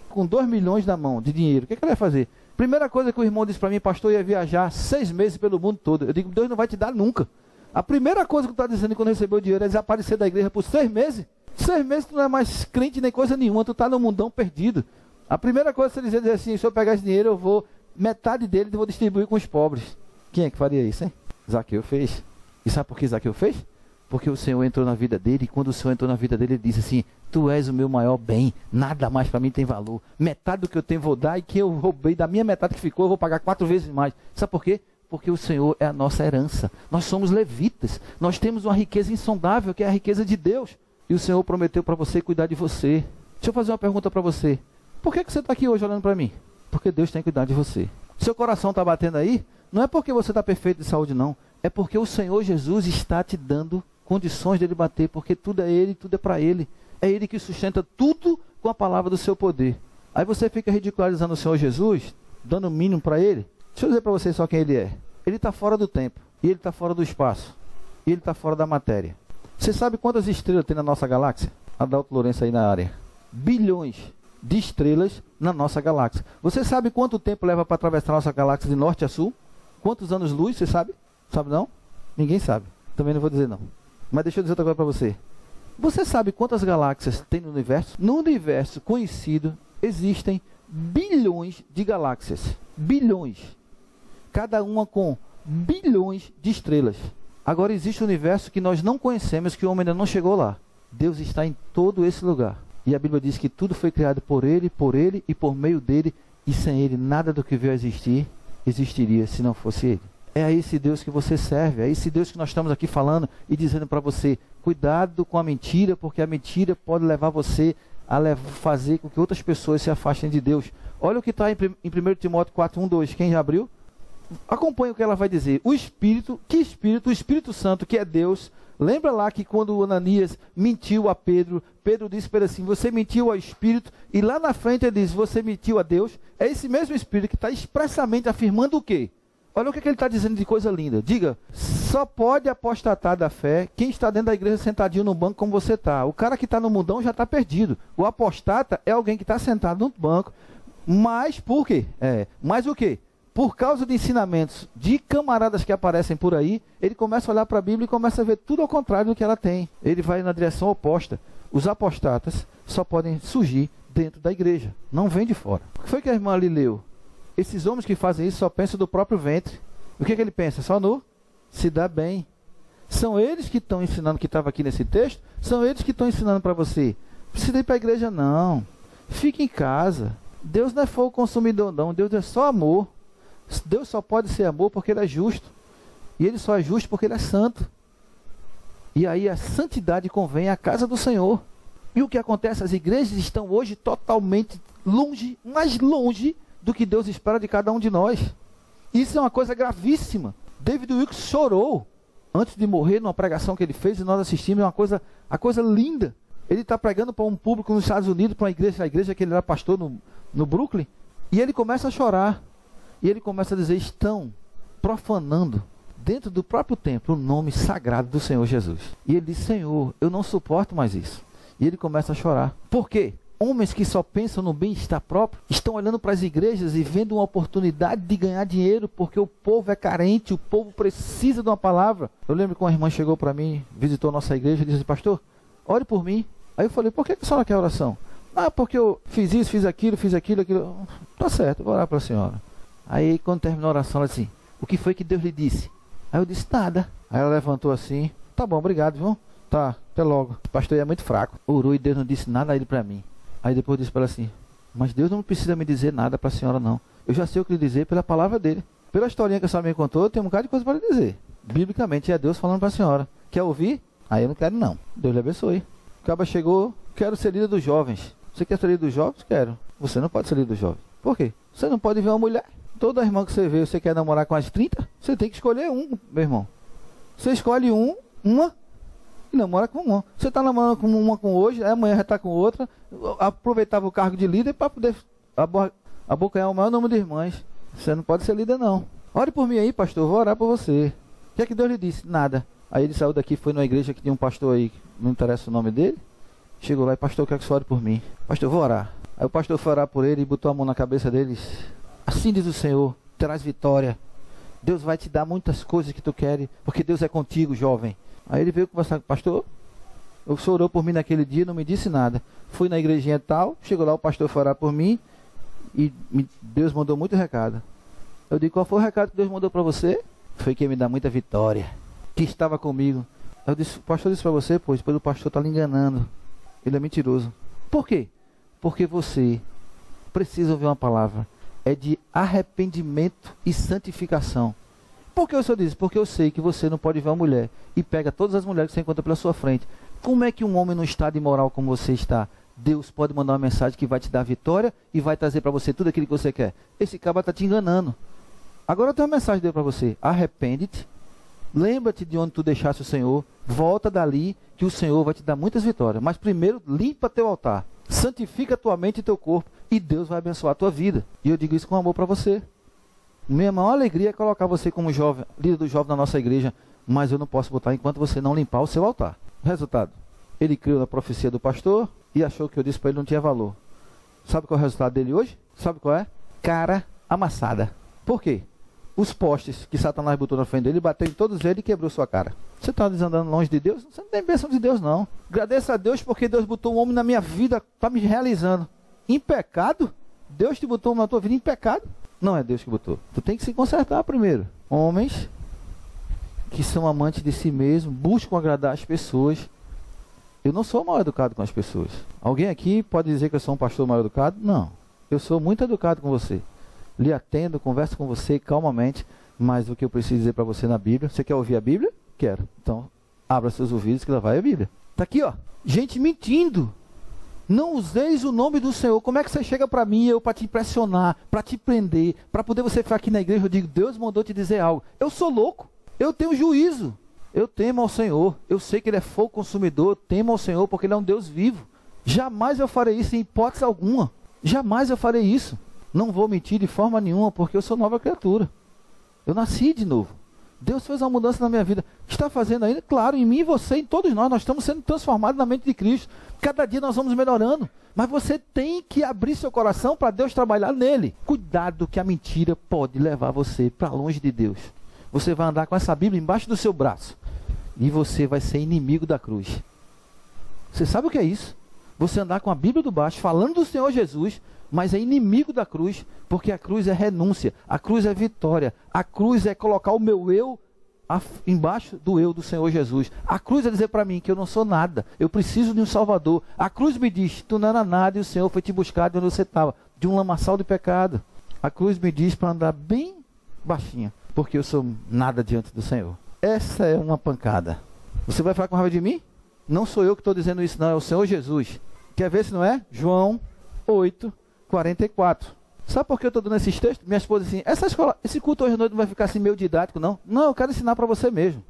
Com 2 milhões na mão de dinheiro, o que ele vai fazer? Primeira coisa que o irmão disse para mim, pastor, ia viajar 6 meses pelo mundo todo. Eu digo, Deus não vai te dar nunca. A primeira coisa que tu está dizendo quando recebeu o dinheiro é desaparecer da igreja por 6 meses. 6 meses tu não é mais crente nem coisa nenhuma, tu está no mundão perdido. A primeira coisa que você dizer assim, se eu pegar esse dinheiro, eu vou, metade dele eu vou distribuir com os pobres. Quem é que faria isso, hein? Zaqueu fez. E sabe por que Zaqueu fez? Porque o Senhor entrou na vida dele, e quando o Senhor entrou na vida dele, ele disse assim, tu és o meu maior bem, nada mais para mim tem valor. Metade do que eu tenho vou dar, e que eu roubei da minha metade que ficou, eu vou pagar 4 vezes mais. Sabe por quê? Porque o Senhor é a nossa herança. Nós somos levitas. Nós temos uma riqueza insondável, que é a riqueza de Deus. E o Senhor prometeu para você cuidar de você. Deixa eu fazer uma pergunta para você. Por que você está aqui hoje olhando para mim? Porque Deus tem que cuidar de você. Seu coração está batendo aí? Não é porque você está perfeito de saúde, não. É porque o Senhor Jesus está te dando condições dele bater. Porque tudo é Ele, tudo é para Ele. É Ele que sustenta tudo com a palavra do seu poder. Aí você fica ridicularizando o Senhor Jesus, dando o mínimo para Ele. Deixa eu dizer para vocês só quem Ele é. Ele está fora do tempo, e Ele está fora do espaço, e Ele está fora da matéria. Você sabe quantas estrelas tem na nossa galáxia? Adalto Lourenço aí na área. Bilhões de estrelas na nossa galáxia. Você sabe quanto tempo leva para atravessar a nossa galáxia de norte a sul? Quantos anos-luz, você sabe? Sabe não? Ninguém sabe. Também não vou dizer não. Mas deixa eu dizer outra coisa para você. Você sabe quantas galáxias tem no universo? No universo conhecido existem bilhões de galáxias. Bilhões. Cada uma com bilhões de estrelas. Agora existe um universo que nós não conhecemos, que o homem ainda não chegou lá. Deus está em todo esse lugar. E a Bíblia diz que tudo foi criado por Ele e por meio dEle. E sem Ele nada do que veio a existir, existiria se não fosse Ele. É a esse Deus que você serve, é esse Deus que nós estamos aqui falando e dizendo para você, cuidado com a mentira, porque a mentira pode levar você a fazer com que outras pessoas se afastem de Deus. Olha o que está em 1 Timóteo 4, 1, 2. Quem já abriu? Acompanhe o que ela vai dizer. O Espírito, que Espírito? O Espírito Santo, que é Deus. Lembra lá que quando o Ananias mentiu a Pedro, Pedro disse para ele assim, você mentiu ao Espírito, e lá na frente ele diz, você mentiu a Deus. É esse mesmo Espírito que está expressamente afirmando o quê? Olha o que ele está dizendo de coisa linda. Diga, só pode apostatar da fé quem está dentro da igreja sentadinho no banco como você está. O cara que está no mundão já está perdido. O apostata é alguém que está sentado no banco. Mas por quê? Mas o quê? Por causa de ensinamentos de camaradas que aparecem por aí, ele começa a olhar para a Bíblia e começa a ver tudo ao contrário do que ela tem. Ele vai na direção oposta. Os apostatas só podem surgir dentro da igreja. Não vem de fora. O que foi que a irmã ali leu? Esses homens que fazem isso só pensam do próprio ventre. O que ele pensa? Só no se dá bem. São eles que estão ensinando, que estava aqui nesse texto, são eles que estão ensinando para você. Não precisa ir para a igreja não. Fique em casa. Deus não é fogo consumidor não. Deus é só amor. Deus só pode ser amor porque Ele é justo. E Ele só é justo porque Ele é santo. E aí a santidade convém à casa do Senhor. E o que acontece? As igrejas estão hoje totalmente longe, mais longe do que Deus espera de cada um de nós. Isso é uma coisa gravíssima. David Wilkes chorou antes de morrer numa pregação que ele fez e nós assistimos. É uma coisa linda. Ele está pregando para um público nos Estados Unidos, para a igreja que ele era pastor no Brooklyn, e ele começa a chorar. E ele começa a dizer, estão profanando dentro do próprio templo o nome sagrado do Senhor Jesus. E ele diz, Senhor, eu não suporto mais isso. E ele começa a chorar. Por quê? Homens que só pensam no bem-estar próprio estão olhando para as igrejas e vendo uma oportunidade de ganhar dinheiro, porque o povo é carente, o povo precisa de uma palavra. Eu lembro que uma irmã chegou para mim, visitou nossa igreja e disse, pastor, ore por mim. Aí eu falei, por que a senhora quer oração? Ah, porque eu fiz isso, fiz aquilo. Tá certo, vou orar para a senhora. Aí quando terminou a oração, ela disse, o que foi que Deus lhe disse? Aí eu disse, nada. Aí ela levantou assim, tá bom, obrigado, viu? Tá, até logo. O pastor é muito fraco. Orou e Deus não disse nada a ele para mim. Aí depois disse para ela assim, mas Deus não precisa me dizer nada para a senhora não. Eu já sei o que lhe dizer pela palavra dele. Pela historinha que a senhora me contou, tem um bocado de coisa para lhe dizer. Biblicamente é Deus falando para a senhora. Quer ouvir? Aí eu não quero não. Deus lhe abençoe. O cara chegou, quero ser líder dos jovens. Você quer ser líder dos jovens? Quero. Você não pode ser líder dos jovens. Por quê? Você não pode ver uma mulher. Toda irmã que você vê, você quer namorar com as 30? Você tem que escolher um, meu irmão. Você escolhe uma e namora com uma. Você está namorando com uma com hoje, aí amanhã já está com outra. Aproveitava o cargo de líder para poder abocanhar o maior número de irmãs. Você não pode ser líder não. Ore por mim aí, pastor, vou orar por você. O que é que Deus lhe disse? Nada. Aí ele saiu daqui, foi numa igreja que tinha um pastor aí, não interessa o nome dele. Chegou lá e, pastor, quer que você ore por mim? Pastor, vou orar. Aí o pastor foi orar por ele e botou a mão na cabeça deles. Assim diz o Senhor, terás vitória. Deus vai te dar muitas coisas que tu queres, porque Deus é contigo, jovem. Aí ele veio conversar com o pastor. O senhor orou por mim naquele dia, não me disse nada. Fui na igrejinha tal, chegou lá, o pastor foi orar por mim e Deus mandou muito recado. Eu digo, qual foi o recado que Deus mandou para você? Foi que me dá muita vitória, que estava comigo. Eu disse, o pastor disse para você, pois o pastor está lhe enganando. Ele é mentiroso. Por quê? Porque você precisa ouvir uma palavra. É de arrependimento e santificação. Por que o senhor diz? Porque eu sei que você não pode ver uma mulher e pega todas as mulheres que você encontra pela sua frente. Como é que um homem num estado imoral como você está, Deus pode mandar uma mensagem que vai te dar vitória e vai trazer para você tudo aquilo que você quer? Esse cara está te enganando. Agora eu tenho uma mensagem dele para você. Arrepende-te, lembra-te de onde tu deixaste o Senhor, volta dali que o Senhor vai te dar muitas vitórias. Mas primeiro limpa teu altar, santifica tua mente e teu corpo e Deus vai abençoar a tua vida. E eu digo isso com amor para você. Minha maior alegria é colocar você como jovem, líder do jovem na nossa igreja, mas eu não posso botar enquanto você não limpar o seu altar. Resultado, ele criou na profecia do pastor e achou que eu disse para ele não tinha valor. Sabe qual é o resultado dele hoje? Sabe qual é? Cara amassada. Por quê? Os postes que Satanás botou na frente dele, bateu em todos eles e quebrou sua cara. Você está desandando longe de Deus? Você não tem bênção de Deus, não. Agradeça a Deus porque Deus botou um homem na minha vida, está me realizando. Em pecado? Deus te botou na tua vida em pecado? Não é Deus que botou. Tu tem que se consertar primeiro. Homens que são amantes de si mesmos, buscam agradar as pessoas. Eu não sou mal educado com as pessoas. Alguém aqui pode dizer que eu sou um pastor mal educado? Não. Eu sou muito educado com você. Lhe atendo, converso com você calmamente, mas o que eu preciso dizer para você na Bíblia, você quer ouvir a Bíblia? Quero. Então, abra seus ouvidos que lá vai a Bíblia. Está aqui, ó. Gente mentindo. Não useis o nome do Senhor. Como é que você chega para mim, eu para te impressionar, para te prender, para poder você ficar aqui na igreja, eu digo, Deus mandou te dizer algo. Eu sou louco. Eu tenho juízo. Eu temo ao Senhor. Eu sei que Ele é fogo consumidor. Eu temo ao Senhor porque Ele é um Deus vivo. Jamais eu farei isso em hipótese alguma. Jamais eu farei isso. Não vou mentir de forma nenhuma porque eu sou nova criatura. Eu nasci de novo. Deus fez uma mudança na minha vida. Está fazendo ainda? Claro, em mim e você, em todos nós estamos sendo transformados na mente de Cristo. Cada dia nós vamos melhorando. Mas você tem que abrir seu coração para Deus trabalhar nele. Cuidado que a mentira pode levar você para longe de Deus. Você vai andar com essa Bíblia embaixo do seu braço. E você vai ser inimigo da cruz. Você sabe o que é isso? Você andar com a Bíblia do baixo, falando do Senhor Jesus, mas é inimigo da cruz, porque a cruz é renúncia, a cruz é vitória, a cruz é colocar o meu eu embaixo do eu do Senhor Jesus. A cruz é dizer para mim que eu não sou nada, eu preciso de um Salvador. A cruz me diz, tu não era nada e o Senhor foi te buscar de onde você estava, de um lamaçal de pecado. A cruz me diz para andar bem baixinho, porque eu sou nada diante do Senhor. Essa é uma pancada. Você vai falar com raiva de mim? Não sou eu que estou dizendo isso, não, é o Senhor Jesus. Quer ver se não é? João 8:44. Sabe por que eu estou dando esses textos? Minha esposa assim, esse culto hoje à noite não vai ficar assim meio didático, não? Não, eu quero ensinar para você mesmo.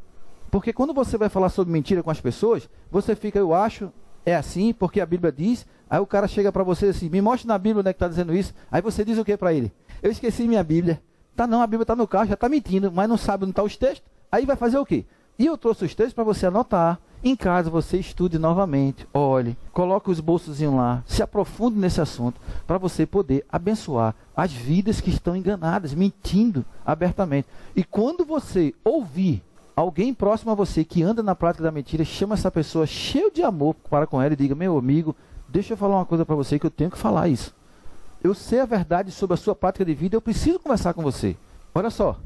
Porque quando você vai falar sobre mentira com as pessoas, você fica, eu acho, é assim, porque a Bíblia diz, aí o cara chega para você assim, me mostre na Bíblia onde é que está dizendo isso, aí você diz o que para ele? Eu esqueci minha Bíblia. Tá não, a Bíblia está no carro, já está mentindo, mas não sabe onde estão os textos, aí vai fazer o quê? E eu trouxe os textos para você anotar. Em casa você estude novamente, olhe, coloque os bolsozinhos lá, se aprofunde nesse assunto, para você poder abençoar as vidas que estão enganadas, mentindo abertamente. E quando você ouvir alguém próximo a você que anda na prática da mentira, chama essa pessoa cheio de amor para com ela e diga, meu amigo, deixa eu falar uma coisa para você que eu tenho que falar isso. Eu sei a verdade sobre a sua prática de vida, eu preciso conversar com você. Olha só,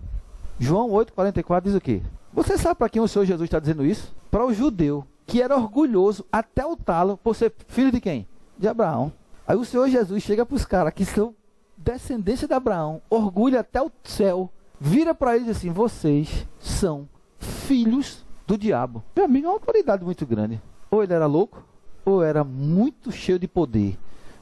João 8:44 diz o quê? Você sabe para quem o Senhor Jesus está dizendo isso? Para o judeu, que era orgulhoso até o talo por ser filho de quem? De Abraão. Aí o Senhor Jesus chega para os caras que são descendência de Abraão, orgulho até o céu, vira para eles assim, vocês são filhos do diabo. Meu amigo, é uma autoridade muito grande. Ou ele era louco, ou era muito cheio de poder,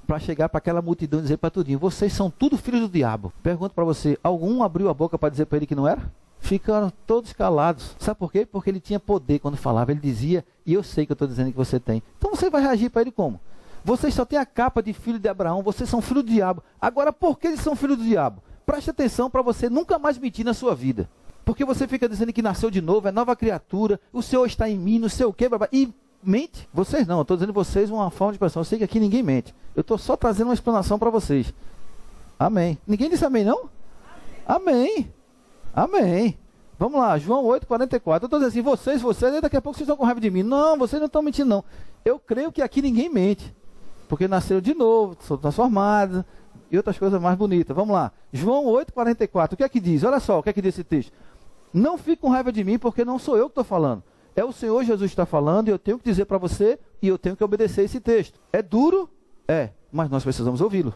para chegar para aquela multidão e dizer para tudinho, vocês são tudo filhos do diabo. Pergunto para você, algum abriu a boca para dizer para ele que não era? Ficaram todos calados. Sabe por quê? Porque ele tinha poder quando falava. Ele dizia, e eu sei que eu estou dizendo que você tem. Então você vai reagir para ele como? Vocês só têm a capa de filho de Abraão, vocês são filho do diabo. Agora, por que eles são filhos do diabo? Preste atenção para você nunca mais mentir na sua vida. Porque você fica dizendo que nasceu de novo, é nova criatura, o Senhor está em mim, não sei o quê, e mente. Vocês não, eu estou dizendo vocês uma forma de expressão. Eu sei que aqui ninguém mente. Eu estou só trazendo uma explanação para vocês. Amém. Ninguém disse amém, não? Amém. Amém. Vamos lá, João 8:44. Eu estou dizendo assim, vocês, daqui a pouco vocês estão com raiva de mim. Não, vocês não estão mentindo, não. Eu creio que aqui ninguém mente. Porque nasceram de novo, são transformados e outras coisas mais bonitas. Vamos lá, João 8:44. O que é que diz? Olha só, o que é que diz esse texto? Não fique com raiva de mim, porque não sou eu que estou falando. É o Senhor Jesus que está falando e eu tenho que dizer para você e eu tenho que obedecer esse texto. É duro? É, mas nós precisamos ouvi-lo.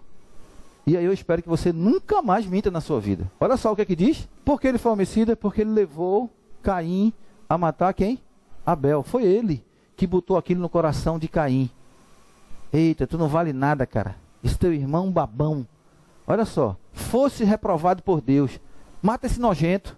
E aí eu espero que você nunca mais minta na sua vida. Olha só o que é que diz. Porque ele foi homicida? Porque ele levou Caim a matar quem? Abel. Foi ele que botou aquilo no coração de Caim. Eita, tu não vale nada, cara. Esse teu irmão é um babão. Olha só. Fosse reprovado por Deus. Mata esse nojento.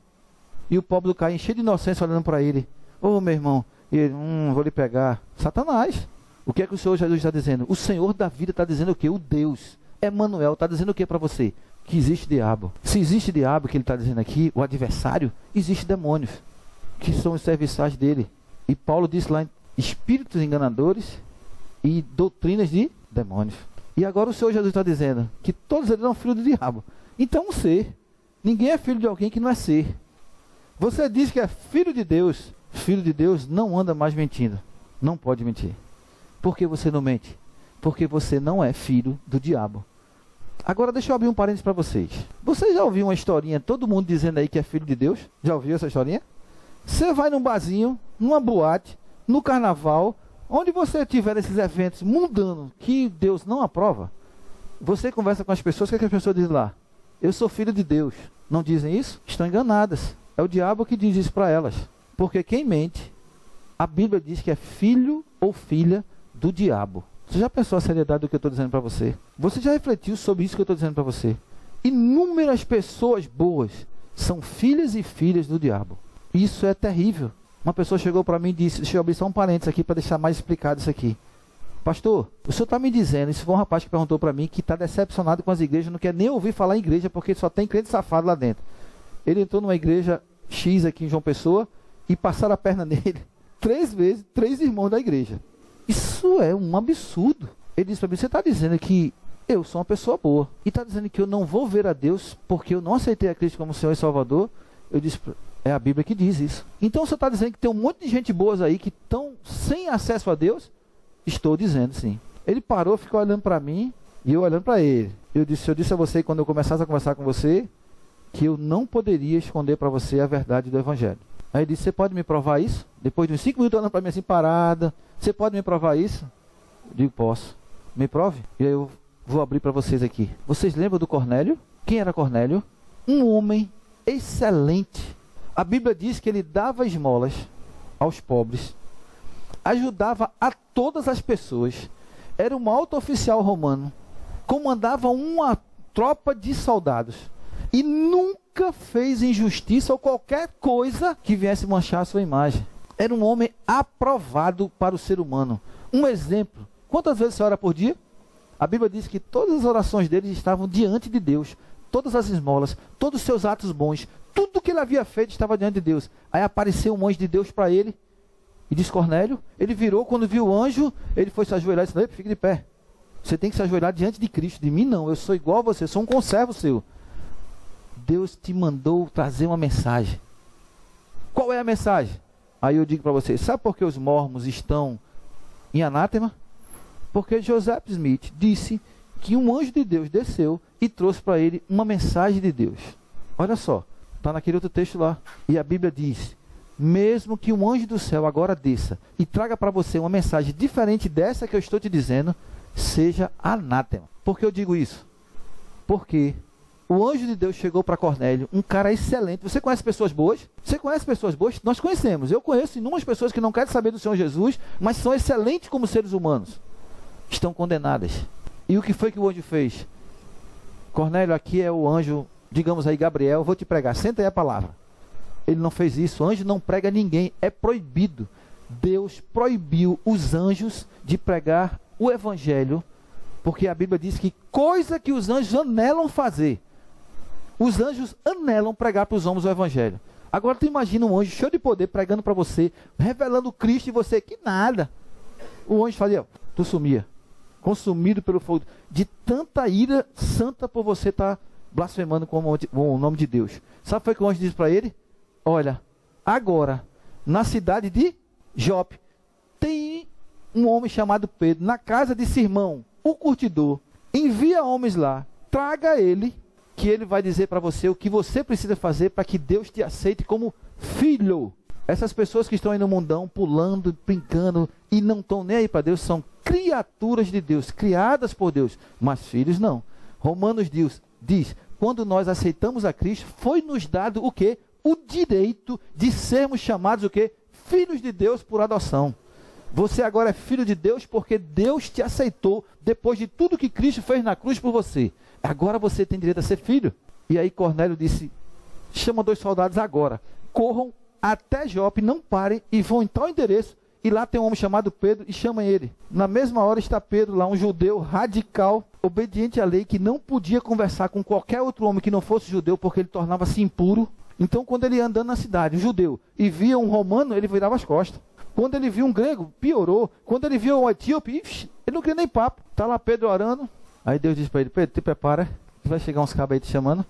E o pobre do Caim, cheio de inocência, olhando para ele. Ô, meu irmão. E ele, vou lhe pegar. Satanás. O que é que o Senhor Jesus está dizendo? O Senhor da vida está dizendo o quê? O Deus. Emmanuel está dizendo o que para você? Que existe diabo. Se existe diabo, que ele está dizendo aqui, o adversário, existe demônios, que são os serviçais dele. E Paulo disse lá, espíritos enganadores e doutrinas de demônios. E agora o Senhor Jesus está dizendo que todos eles são filhos do diabo. Então um ser. Ninguém é filho de alguém que não é ser. Você diz que é filho de Deus, Filho de Deus não anda mais mentindo. Não pode mentir. Por que você não mente? Porque você não é filho do diabo. Agora deixa eu abrir um parênteses para vocês. Você já ouviu uma historinha, todo mundo dizendo aí que é filho de Deus? Já ouviu essa historinha? Você vai num barzinho, numa boate, no carnaval, onde você tiver esses eventos mundanos que Deus não aprova, você conversa com as pessoas, o que as pessoas dizem lá? Eu sou filho de Deus. Não dizem isso? Estão enganadas. É o diabo que diz isso para elas. Porque quem mente, a Bíblia diz que é filho ou filha do diabo. Você já pensou a seriedade do que eu estou dizendo para você? Você já refletiu sobre isso que eu estou dizendo para você? Inúmeras pessoas boas são filhas e filhas do diabo. Isso é terrível. Uma pessoa chegou para mim e disse, deixa eu abrir só um parênteses aqui para deixar mais explicado isso aqui. Pastor, o senhor está me dizendo, isso foi um rapaz que perguntou para mim, que está decepcionado com as igrejas, não quer nem ouvir falar em igreja, porque só tem crente safado lá dentro. Ele entrou numa igreja X aqui em João Pessoa e passaram a perna nele 3 vezes, 3 irmãos da igreja. Isso é um absurdo. Ele disse para mim, você está dizendo que eu sou uma pessoa boa e está dizendo que eu não vou ver a Deus porque eu não aceitei a Cristo como Senhor e Salvador? Eu disse, é a Bíblia que diz isso. Então você está dizendo que tem um monte de gente boa aí que estão sem acesso a Deus? Estou dizendo sim. Ele parou, ficou olhando para mim e eu olhando para ele. Eu disse a você, quando eu começasse a conversar com você, que eu não poderia esconder para você a verdade do Evangelho. Aí ele disse, você pode me provar isso? Depois de uns 5 minutos olhando para mim assim, parada, você pode me provar isso? Eu digo, posso. Me prove? E aí eu vou abrir para vocês aqui. Vocês lembram do Cornélio? Quem era Cornélio? Um homem excelente. A Bíblia diz que ele dava esmolas aos pobres, ajudava a todas as pessoas, era um alto oficial romano, comandava uma tropa de soldados e nunca fez injustiça ou qualquer coisa que viesse manchar a sua imagem. Era um homem aprovado para o ser humano, um exemplo. Quantas vezes você ora por dia? A Bíblia diz que todas as orações dele estavam diante de Deus, todas as esmolas, todos os seus atos bons, tudo que ele havia feito estava diante de Deus. Aí apareceu um anjo de Deus para ele e disse, Cornélio, ele virou, quando viu o anjo, ele foi se ajoelhar e disse, fique de pé. Você tem que se ajoelhar diante de Cristo. De mim não, eu sou igual a você, sou um conservo seu. Deus te mandou trazer uma mensagem. Qual é a mensagem? Aí eu digo para você, sabe por que os mormons estão em anátema? Porque Joseph Smith disse que um anjo de Deus desceu e trouxe para ele uma mensagem de Deus. Olha só, está naquele outro texto lá. E a Bíblia diz, mesmo que um anjo do céu agora desça e traga para você uma mensagem diferente dessa que eu estou te dizendo, seja anátema. Por que eu digo isso? Porque o anjo de Deus chegou para Cornélio, um cara excelente. Você conhece pessoas boas? Você conhece pessoas boas? Nós conhecemos. Eu conheço inúmeras pessoas que não querem saber do Senhor Jesus, mas são excelentes como seres humanos. Estão condenadas. E o que foi que o anjo fez? Cornélio, aqui é o anjo, digamos aí, Gabriel, vou te pregar. Senta aí a palavra. Ele não fez isso. O anjo não prega a ninguém. É proibido. Deus proibiu os anjos de pregar o Evangelho, porque a Bíblia diz que coisa que os anjos anelam fazer. Os anjos anelam pregar para os homens o Evangelho. Agora tu imagina um anjo cheio de poder pregando para você, revelando Cristo e você, que nada. O anjo fazia, tu sumia. Consumido pelo fogo, de tanta ira santa por você estar blasfemando com o nome de Deus. Sabe o que foi que o anjo disse para ele? Olha, agora, na cidade de Jope, tem um homem chamado Pedro, na casa de Simão, o curtidor. Envia homens lá, traga ele, que ele vai dizer para você o que você precisa fazer para que Deus te aceite como filho. Essas pessoas que estão aí no mundão, pulando, brincando, e não estão nem aí para Deus, são criaturas de Deus, criadas por Deus, mas filhos não. Romanos diz, quando nós aceitamos a Cristo, foi nos dado o quê? O direito de sermos chamados o quê? Filhos de Deus por adoção. Você agora é filho de Deus porque Deus te aceitou depois de tudo que Cristo fez na cruz por você. Agora você tem direito a ser filho. E aí Cornélio disse, chama 2 soldados agora, corram até Jope, não parem e vão em tal endereço. E lá tem um homem chamado Pedro e chama ele. Na mesma hora está Pedro lá, um judeu radical, obediente à lei, que não podia conversar com qualquer outro homem que não fosse judeu, porque ele tornava-se impuro. Então quando ele ia andando na cidade, um judeu, e via um romano, ele virava as costas. Quando ele viu um grego, piorou. Quando ele viu um etíope, ele não queria nem papo. Está lá Pedro orando. Aí Deus diz para ele, Pedro, te prepara, vai chegar uns cabos aí te chamando,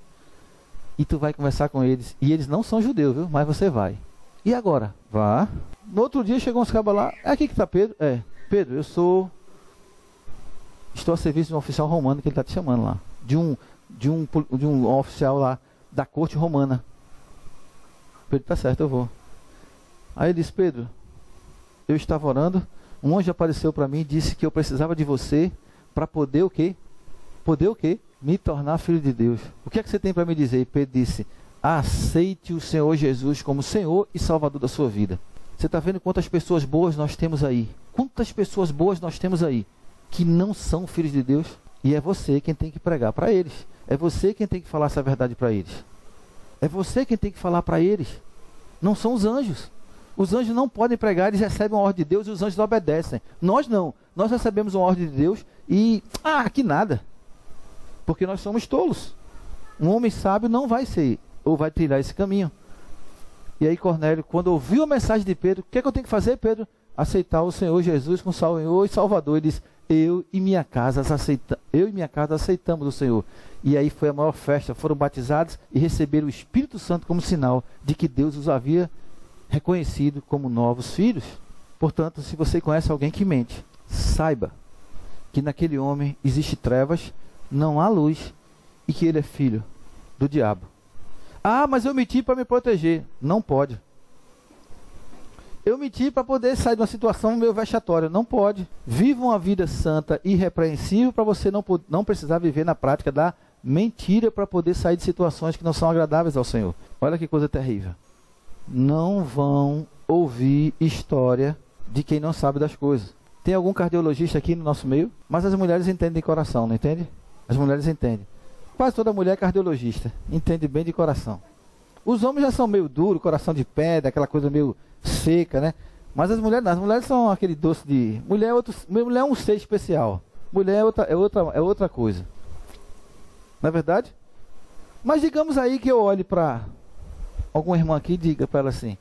e tu vai conversar com eles. E eles não são judeus, viu? Mas você vai. E agora? Vá. No outro dia chegou uns cabas lá. É aqui que está Pedro? É. Pedro, estou a serviço de um oficial romano que ele está te chamando lá. De um oficial lá da corte romana. Pedro, tá certo, eu vou. Aí ele disse, Pedro, eu estava orando, um anjo apareceu para mim e disse que eu precisava de você para poder o quê? Poder o quê? Me tornar filho de Deus. O que é que você tem para me dizer? E Pedro disse, aceite o Senhor Jesus como Senhor e Salvador da sua vida. Você está vendo quantas pessoas boas nós temos aí? Quantas pessoas boas nós temos aí que não são filhos de Deus? E é você quem tem que pregar para eles. É você quem tem que falar essa verdade para eles. É você quem tem que falar para eles. Não são os anjos. Os anjos não podem pregar, eles recebem uma ordem de Deus e os anjos obedecem. Nós não. Nós recebemos uma ordem de Deus e... que nada. Porque nós somos tolos. Um homem sábio não vai ser, ou vai trilhar esse caminho. E aí Cornélio, quando ouviu a mensagem de Pedro, o que é que eu tenho que fazer, Pedro? Aceitar o Senhor Jesus como Senhor e Salvador. Ele diz, eu e minha casa aceitamos o Senhor. E aí foi a maior festa, foram batizados e receberam o Espírito Santo como sinal de que Deus os havia reconhecido como novos filhos. Portanto, se você conhece alguém que mente, saiba que naquele homem existe trevas, não há luz e que ele é filho do diabo. Mas eu menti para me proteger. Não pode. Eu menti para poder sair de uma situação meio vexatória. Não pode. Viva uma vida santa e irrepreensível para você não precisar viver na prática da mentira para poder sair de situações que não são agradáveis ao Senhor. Olha que coisa terrível. Não vão ouvir história de quem não sabe das coisas. Tem algum cardiologista aqui no nosso meio? Mas as mulheres entendem de coração, não entende? As mulheres entendem. Quase toda mulher é cardiologista. Entende bem de coração. Os homens já são meio duros, coração de pedra, aquela coisa meio seca, né? Mas as mulheres são aquele doce de... Mulher é um ser especial. Mulher é outra coisa. Não é verdade? Mas digamos aí que eu olhe para alguma irmã aqui e diga para ela assim,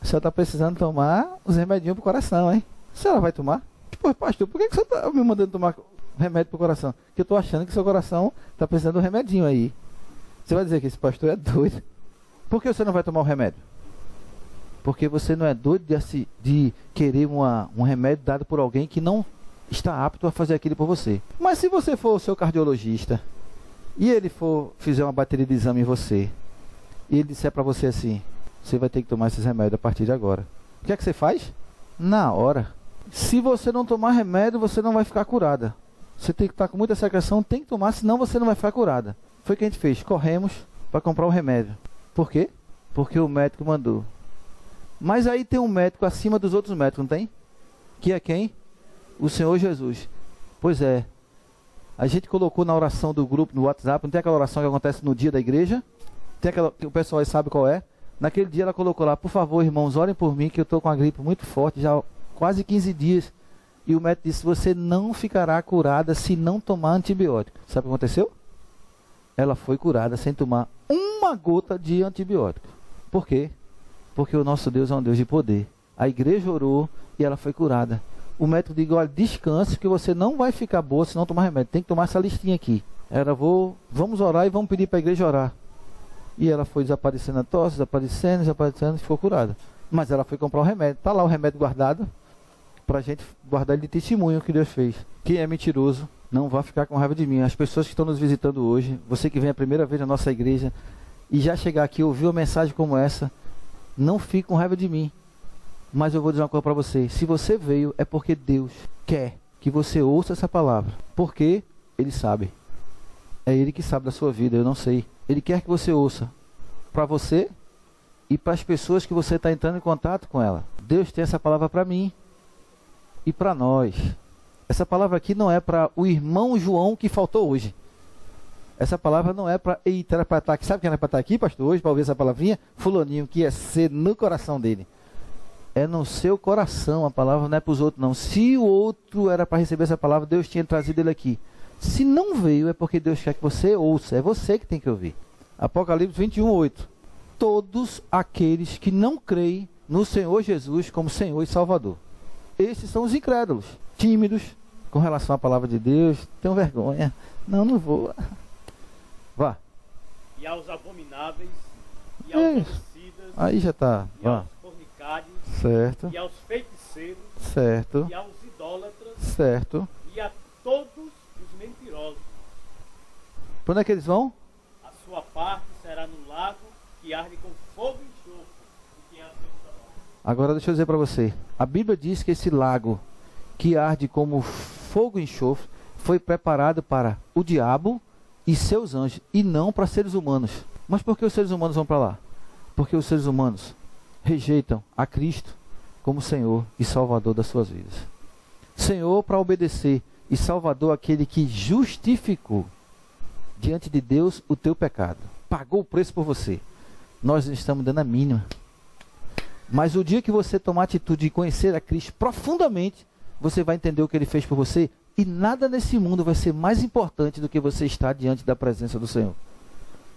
a senhora está precisando tomar os remedinhos para o coração, hein? A senhora vai tomar? Pô, pastor, por que você está me mandando tomar remédio para o coração? Porque eu estou achando que seu coração está precisando de um remedinho aí. Você vai dizer que esse pastor é doido. Por que você não vai tomar o remédio? Porque você não é doido de querer um remédio dado por alguém que não está apto a fazer aquilo por você. Mas se você for o seu cardiologista e ele fizer uma bateria de exame em você e ele disser para você assim, você vai ter que tomar esses remédios a partir de agora. O que é que você faz? Na hora. Se você não tomar remédio, você não vai ficar curada. Você tem que estar com muita secreção, tem que tomar, senão você não vai ficar curada. Foi o que a gente fez. Corremos para comprar o remédio. Por quê? Porque o médico mandou. Mas aí tem um médico acima dos outros médicos, não tem? Que é quem? O Senhor Jesus. Pois é. A gente colocou na oração do grupo no WhatsApp, não tem aquela oração que acontece no dia da igreja? Tem aquela que o pessoal aí sabe qual é? Naquele dia ela colocou lá, por favor, irmãos, orem por mim, que eu estou com a gripe muito forte, já há quase 15 dias. E o médico disse, você não ficará curada se não tomar antibiótico. Sabe o que aconteceu? Ela foi curada sem tomar uma gota de antibiótico. Por quê? Porque o nosso Deus é um Deus de poder. A igreja orou e ela foi curada. O médico disse, olha, descanse, que você não vai ficar boa se não tomar remédio. Tem que tomar essa listinha aqui. Vamos orar e vamos pedir para a igreja orar. E ela foi desaparecendo a tosse, desaparecendo e ficou curada. Mas ela foi comprar o remédio. Está lá o remédio guardado, para a gente guardar ele de testemunho que Deus fez. Quem é mentiroso não vai ficar com raiva de mim. As pessoas que estão nos visitando hoje, você que vem a primeira vez na nossa igreja e já chegar aqui e ouvir uma mensagem como essa, não fique com raiva de mim. Mas eu vou dizer uma coisa para você. Se você veio, é porque Deus quer que você ouça essa palavra. Porque Ele sabe. É Ele que sabe da sua vida, eu não sei. Ele quer que você ouça. Para você e para as pessoas que você está entrando em contato com ela. Deus tem essa palavra para mim e para nós. Essa palavra aqui não é para o irmão João que faltou hoje. Essa palavra não é para... Eita, era para estar aqui. Sabe quem era para estar aqui, pastor, hoje, para ouvir essa palavrinha? Fulaninho, que ia ser no coração dele. É no seu coração a palavra, não é para os outros não. Se o outro era para receber essa palavra, Deus tinha trazido ele aqui. Se não veio, é porque Deus quer que você ouça. É você que tem que ouvir. Apocalipse 21:8. Todos aqueles que não creem no Senhor Jesus como Senhor e Salvador. Esses são os incrédulos, tímidos com relação à palavra de Deus. Tenho vergonha. Não vou. Vá. E aos abomináveis e aos homicidas, aí já está. e aos fornicários, Certo, e aos feiticeiros, certo, e aos idólatras, certo. e a todos os mentirosos. Para onde é que eles vão? A sua parte será no lago que arde com fogo e enxofre, e que é a sua morte. Agora deixa eu dizer para você. A Bíblia diz que esse lago que arde como fogo e enxofre foi preparado para o diabo e seus anjos, e não para seres humanos. Mas por que os seres humanos vão para lá? Porque os seres humanos rejeitam a Cristo como Senhor e Salvador das suas vidas. Senhor para obedecer e Salvador aquele que justificou diante de Deus o teu pecado. Pagou o preço por você. Nós não estamos dando a mínima. Mas o dia que você tomar a atitude de conhecer a Cristo profundamente, você vai entender o que Ele fez por você. E nada nesse mundo vai ser mais importante do que você estar diante da presença do Senhor.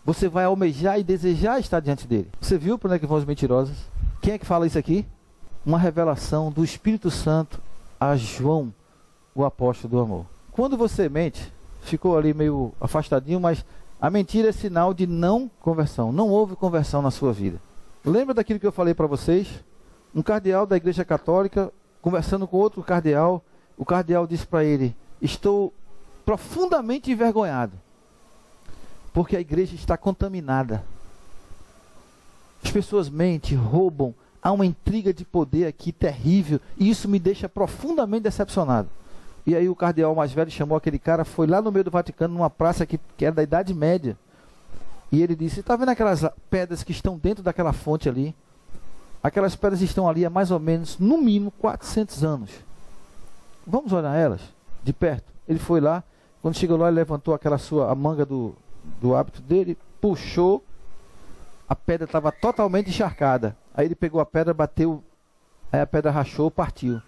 Você vai almejar e desejar estar diante dele. Você viu para onde é que vão os mentirosos? Quem é que fala isso aqui? Uma revelação do Espírito Santo a João, o apóstolo do amor. Quando você mente, ficou ali meio afastadinho, mas a mentira é sinal de não conversão. Não houve conversão na sua vida. Lembra daquilo que eu falei para vocês? Um cardeal da Igreja Católica, conversando com outro cardeal, o cardeal disse para ele: estou profundamente envergonhado, porque a igreja está contaminada. As pessoas mentem, roubam, há uma intriga de poder aqui terrível, e isso me deixa profundamente decepcionado. E aí o cardeal mais velho chamou aquele cara, foi lá no meio do Vaticano, numa praça que era da Idade Média, e ele disse: está vendo aquelas pedras que estão dentro daquela fonte ali? Aquelas pedras estão ali há mais ou menos, no mínimo, 400 anos. Vamos olhar elas de perto. Ele foi lá, quando chegou lá, ele levantou a manga do hábito dele, puxou, a pedra estava totalmente encharcada. Aí ele pegou a pedra, bateu, aí a pedra rachou, partiu.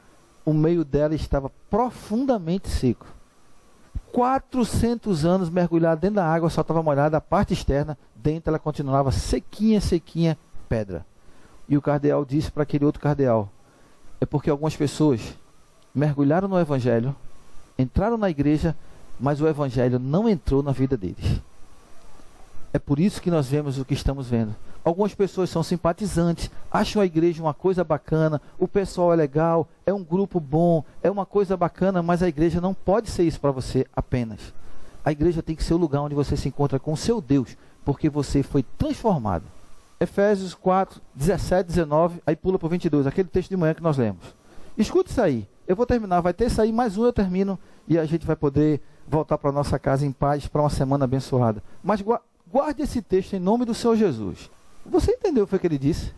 O meio dela estava profundamente seco. 400 anos mergulhado dentro da água, só estava molhada a parte externa, dentro ela continuava sequinha, sequinha, pedra. E o cardeal disse para aquele outro cardeal: é porque algumas pessoas mergulharam no Evangelho, entraram na igreja, mas o Evangelho não entrou na vida deles. É por isso que nós vemos o que estamos vendo. Algumas pessoas são simpatizantes, acham a igreja uma coisa bacana, o pessoal é legal, é um grupo bom, é uma coisa bacana, mas a igreja não pode ser isso para você apenas. A igreja tem que ser o lugar onde você se encontra com o seu Deus, porque você foi transformado. Efésios 4, 17, 19, aí pula para o 22, aquele texto de manhã que nós lemos. Escuta isso aí. Eu vou terminar, vai ter sair mais um, eu termino, e a gente vai poder voltar para a nossa casa em paz, para uma semana abençoada. Mas guarde esse texto em nome do Senhor Jesus. Você entendeu o que ele disse?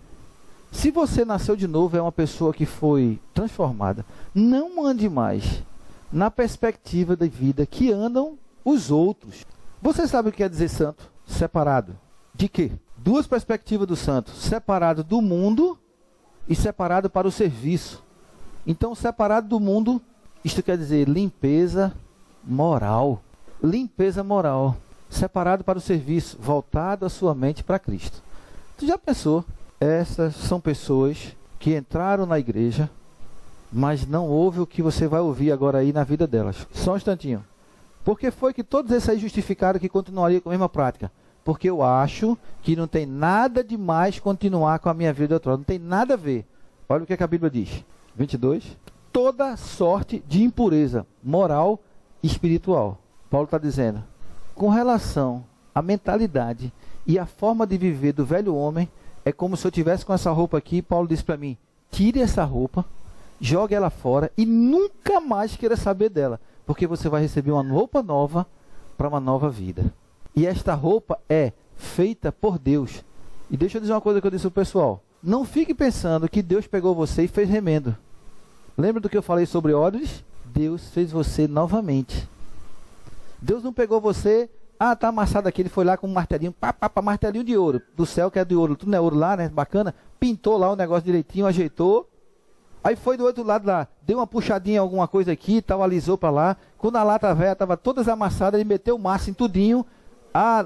Se você nasceu de novo, é uma pessoa que foi transformada. Não ande mais na perspectiva da vida que andam os outros. Você sabe o que quer dizer santo? Separado. De quê? Duas perspectivas do santo. Separado do mundo e separado para o serviço. Então, separado do mundo, isto quer dizer limpeza moral. Limpeza moral. Separado para o serviço, voltado a sua mente para Cristo. Tu já pensou? Essas são pessoas que entraram na igreja, mas não houve o que você vai ouvir agora aí na vida delas. Só um instantinho. Por que foi que todos esses aí justificaram que continuaria com a mesma prática? Porque eu acho que não tem nada de mais continuar com a minha vida outrora. Não tem nada a ver. Olha o que a Bíblia diz. 22. Toda sorte de impureza moral e espiritual. Paulo está dizendo, com relação à mentalidade e à forma de viver do velho homem, é como se eu tivesse com essa roupa aqui. Paulo disse para mim: tire essa roupa, jogue ela fora e nunca mais queira saber dela, porque você vai receber uma roupa nova para uma nova vida. E esta roupa é feita por Deus. E deixa eu dizer uma coisa que eu disse ao pessoal: não fique pensando que Deus pegou você e fez remendo. Lembra do que eu falei sobre odres? Deus fez você novamente. Deus não pegou você, tá amassado aqui, ele foi lá com um martelinho, martelinho de ouro, do céu que é de ouro, tudo não é ouro lá, né, bacana, pintou lá o negócio direitinho, ajeitou, aí foi do outro lado lá, deu uma puxadinha, alguma coisa aqui, tal, alisou para lá, quando a lata velha estava toda amassada, ele meteu o massa em tudinho,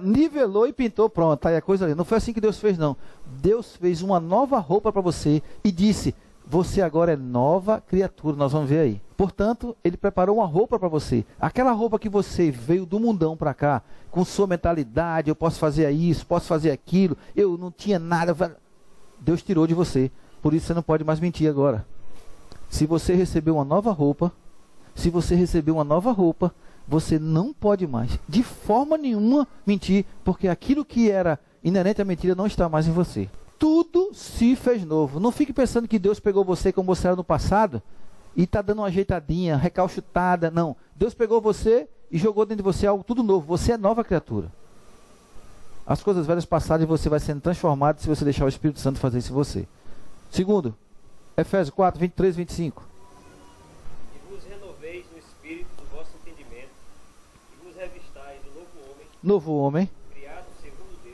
nivelou e pintou, pronto, aí a coisa ali. Não foi assim que Deus fez, não. Deus fez uma nova roupa para você e disse: você agora é nova criatura, nós vamos ver aí. Portanto, ele preparou uma roupa para você. Aquela roupa que você veio do mundão para cá, com sua mentalidade, eu posso fazer isso, posso fazer aquilo, eu não tinha nada. Deus tirou de você. Por isso você não pode mais mentir agora. Se você recebeu uma nova roupa, você não pode mais, de forma nenhuma, mentir, porque aquilo que era inerente à mentira não está mais em você. Tudo se fez novo. Não fique pensando que Deus pegou você como você era no passado e está dando uma ajeitadinha, recalchutada. Não. Deus pegou você e jogou dentro de você algo tudo novo. Você é nova criatura. As coisas velhas passaram e você vai sendo transformado se você deixar o Espírito Santo fazer isso em você. Segundo, Efésios 4, 23, 25. E vos renoveis no espírito do vosso entendimento, e vos revistais do novo homem,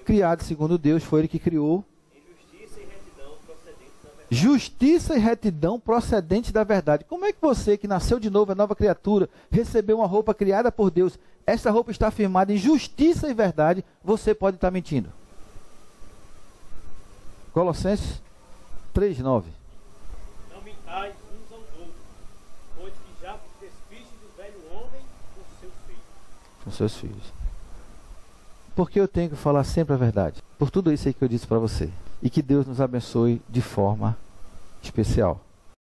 criado segundo Deus, foi Ele que criou. Justiça e retidão procedente da verdade. Como é que você, que nasceu de novo, é nova criatura, recebeu uma roupa criada por Deus, essa roupa está firmada em justiça e verdade, você pode estar mentindo? Colossenses 3:9. Não mintais uns aos outros, pois que já vos despistes do velho homem com seus filhos. Com seus filhos. Por que eu tenho que falar sempre a verdade? Por tudo isso aí que eu disse para você. E que Deus nos abençoe de forma especial.